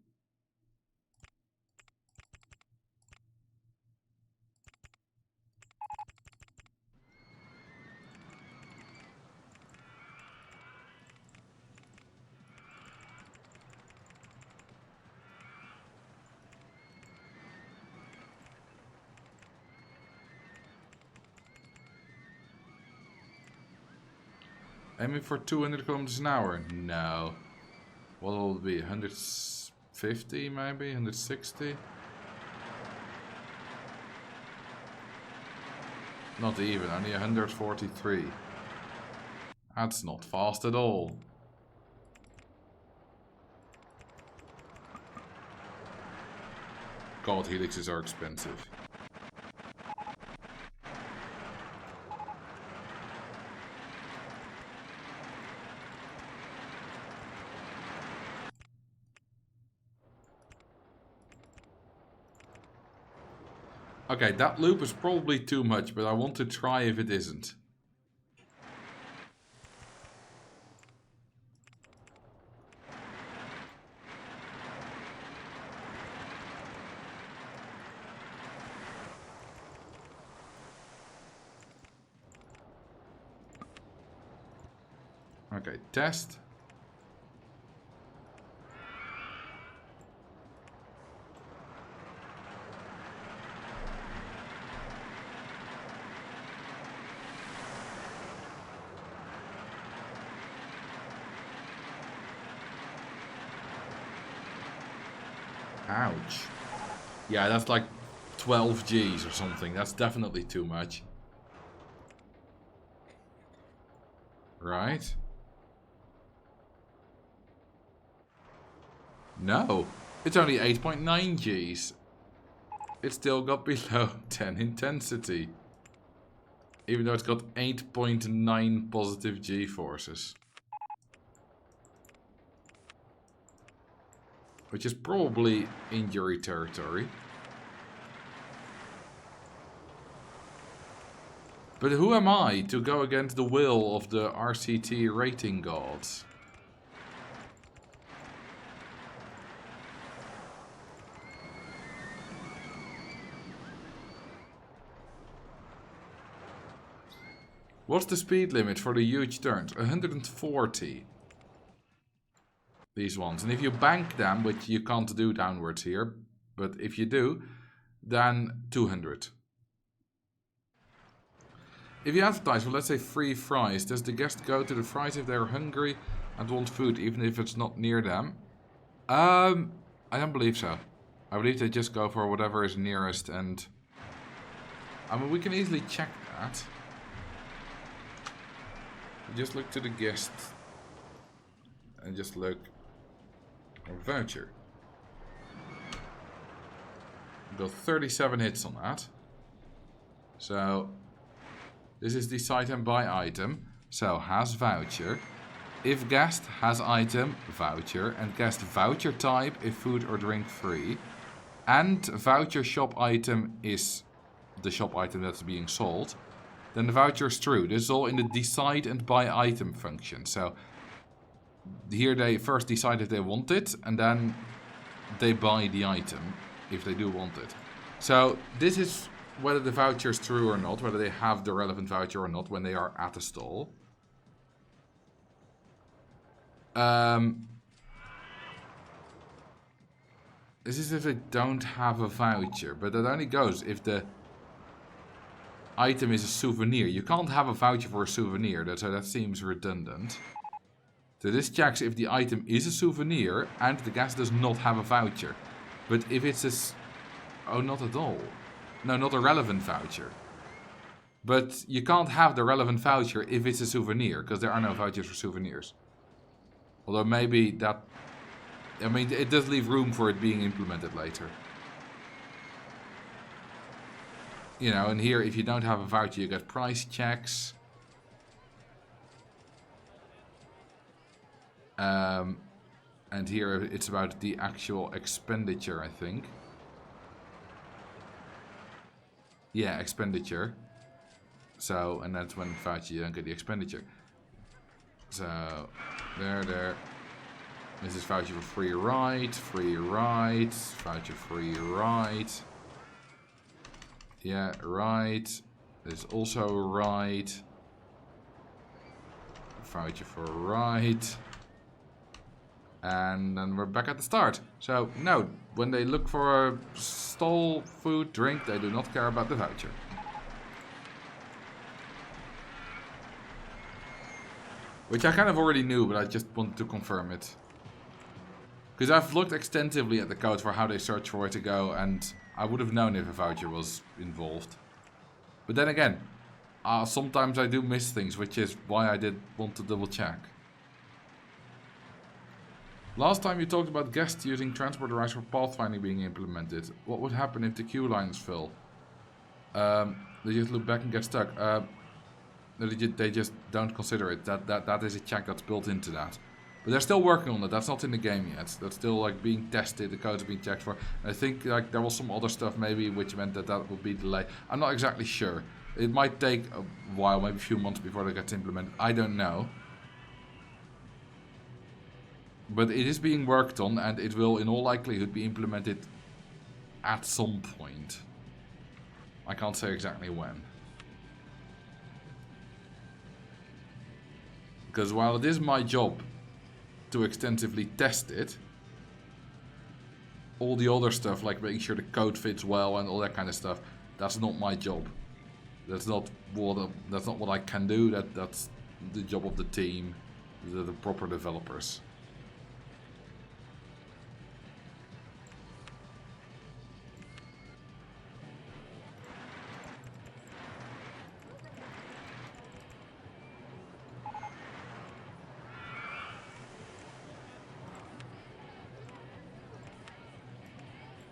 Speaker 1: Aiming for 200 kilometers an hour? No. What will it be? 150 maybe? 160? Not even, only 143. That's not fast at all. God, helixes are expensive. Okay, that loop is probably too much, but I want to try if it isn't. Okay, test. Ouch. Yeah, that's like 12 Gs or something. That's definitely too much. Right? No. It's only 8.9 Gs. It still got below 10 intensity. Even though it's got 8.9 positive G forces. Which is probably injury territory. But who am I to go against the will of the RCT rating gods? What's the speed limit for the huge turns? 140. These ones. And if you bank them, which you can't do downwards here, but if you do, then 200. If you advertise for, let's say, free fries, does the guest go to the fries if they're hungry and want food, even if it's not near them? I don't believe so. I believe they just go for whatever is nearest, and I mean, we can easily check that. Just look to the guest and just look at voucher. Got 37 hits on that. So this is decide and buy item. So has voucher. If guest has item, voucher, and guest voucher type if food or drink free. And voucher shop item is the shop item that's being sold. Then the voucher is true. This is all in the decide and buy item function. So here they first decide if they want it, and then they buy the item if they do want it. So this is whether the voucher is true or not, whether they have the relevant voucher or not when they are at the stall. This is if they don't have a voucher, but that only goes if the item is a souvenir. You can't have a voucher for a souvenir, so that seems redundant. So this checks if the item is a souvenir and the guest does not have a voucher. But if it's a... Oh, not at all. No, not a relevant voucher. But you can't have the relevant voucher if it's a souvenir, because there are no vouchers for souvenirs. Although maybe that... I mean, it does leave room for it being implemented later. You know, and here, if you don't have a voucher, you get price checks. And here it's about the actual expenditure, I think. Yeah, expenditure. So, and that's when voucher, you don't get the expenditure. So, there. This is voucher for free ride, voucher free ride. Yeah, right. There's also a ride. Voucher for a ride. And then we're back at the start. So, no, when they look for a stall, food, drink, they do not care about the voucher. Which I kind of already knew, but I just wanted to confirm it. Because I've looked extensively at the code for how they search for it to go, and I would have known if a voucher was involved. But then again, sometimes I do miss things, which is why I did want to double check. Last time you talked about guests using transport rights for pathfinding being implemented. What would happen if the queue lines fill? They just look back and get stuck. They just don't consider it. That is a check that's built into that. But they're still working on it. That's not in the game yet. That's still like being tested. The code's being checked for. And I think like there was some other stuff maybe which meant that would be delayed. I'm not exactly sure. It might take a while, maybe a few months before that gets implemented. I don't know. But it is being worked on, and it will in all likelihood be implemented at some point. I can't say exactly when. Because while it is my job to extensively test it, all the other stuff like making sure the code fits well and all that kind of stuff, that's not my job. That's not what I can do. That's the job of the team, the proper developers.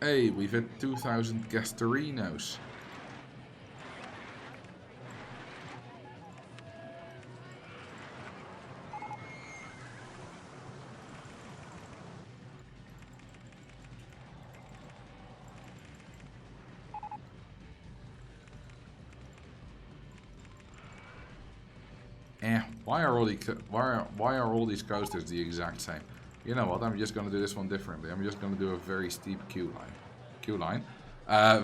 Speaker 1: Hey, we've hit 2,000 Gasterinos. Why are all these coasters the exact same? You know what? I'm just gonna do this one differently. I'm just gonna do a very steep queue line.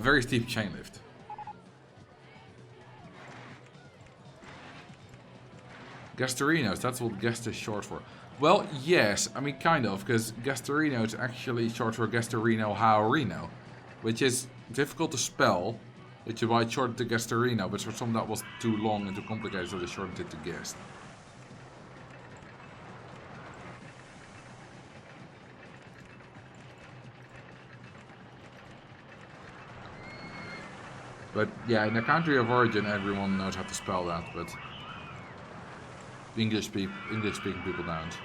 Speaker 1: Very steep chain lift. Gasterinos, that's what Gast is short for. Well, yes, I mean kind of, because Gastorino is actually short for Gastorino Haorino, which is difficult to spell, which is why I shortened to Gastorino, but for some that was too long and too complicated, so they shortened it to Gast. But yeah, in the country of origin, everyone knows how to spell that, but English-speaking people don't.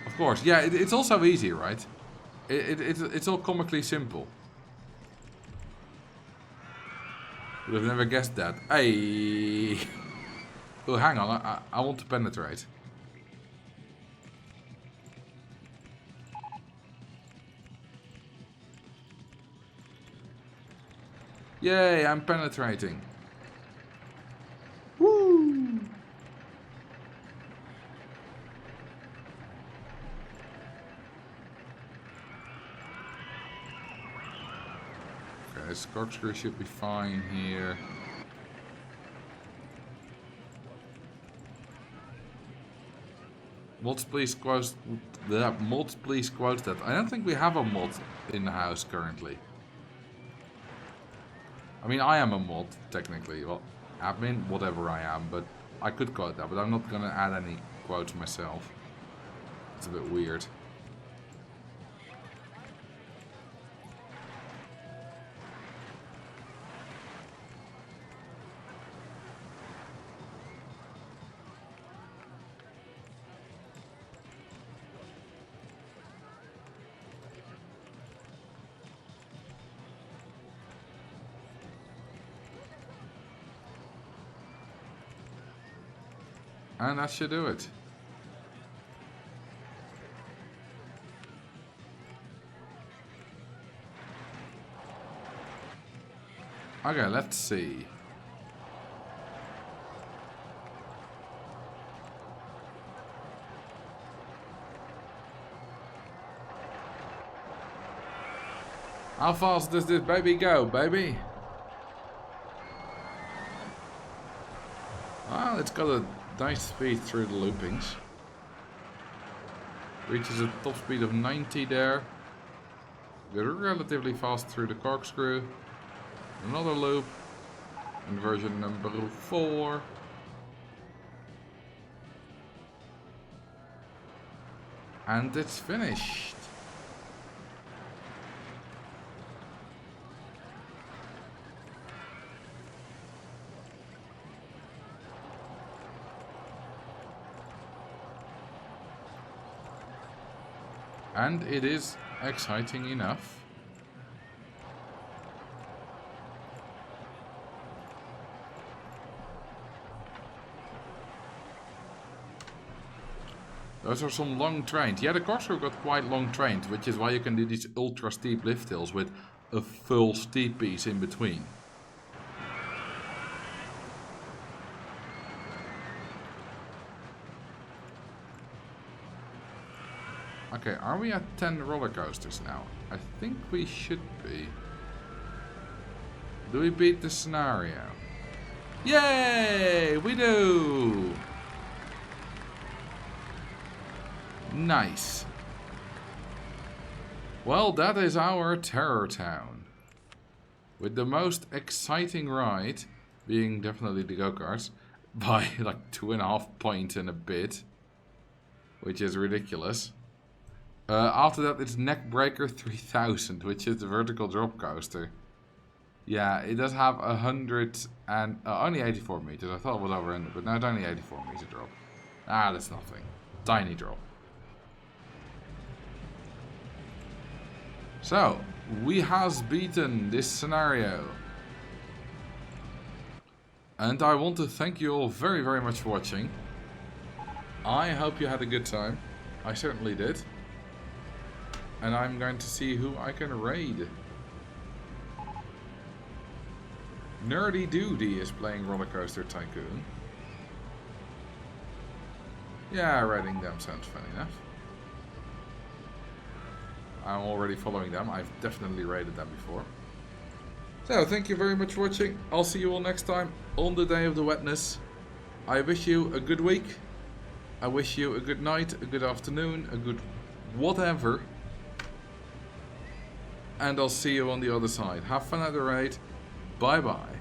Speaker 1: Of course, yeah, it's also easy, right? It's all comically simple. Would have never guessed that. Hey! Oh, hang on, I want to penetrate. Yay, I'm penetrating. Woo! Okay, this corkscrew should be fine here. Mods, please quote that. Mods, please quote that. I don't think we have a mod in the house currently. I mean, I am a mod, technically. Well, admin, whatever I am, but I could quote that, but I'm not gonna add any quotes myself. It's a bit weird. And that should do it. Okay, let's see. How fast does this baby go, baby? Well, it's got a nice speed through the loopings. Reaches a top speed of 90 there. Goes relatively fast through the corkscrew. Another loop. And version number 4. And it's finished. And it is exciting enough. Those are some long trains. Yeah, the cars have got quite long trains, which is why you can do these ultra steep lift hills with a full steep piece in between. Okay, are we at 10 roller coasters now? I think we should be. Do we beat the scenario? Yay! We do! Nice. Well, that is our Terror Town. With the most exciting ride being definitely the go-karts by like 2.5 points and a bit. Which is ridiculous. After that it's Neckbreaker 3000, which is the vertical drop coaster. Yeah, it does have 100 and only 84 meters. I thought it was over 100, but no, it's only 84 meter drop. Ah, that's nothing. Tiny drop. So, we has beaten this scenario. And I want to thank you all very, very much for watching. I hope you had a good time. I certainly did. And I'm going to see who I can raid. Nerdy Doody is playing Roller Coaster Tycoon. Yeah, raiding them sounds fun enough. I'm already following them. I've definitely raided them before. So, thank you very much for watching. I'll see you all next time on the day of the wetness. I wish you a good week. I wish you a good night, a good afternoon, a good whatever. And I'll see you on the other side. Have fun at the raid. Bye bye.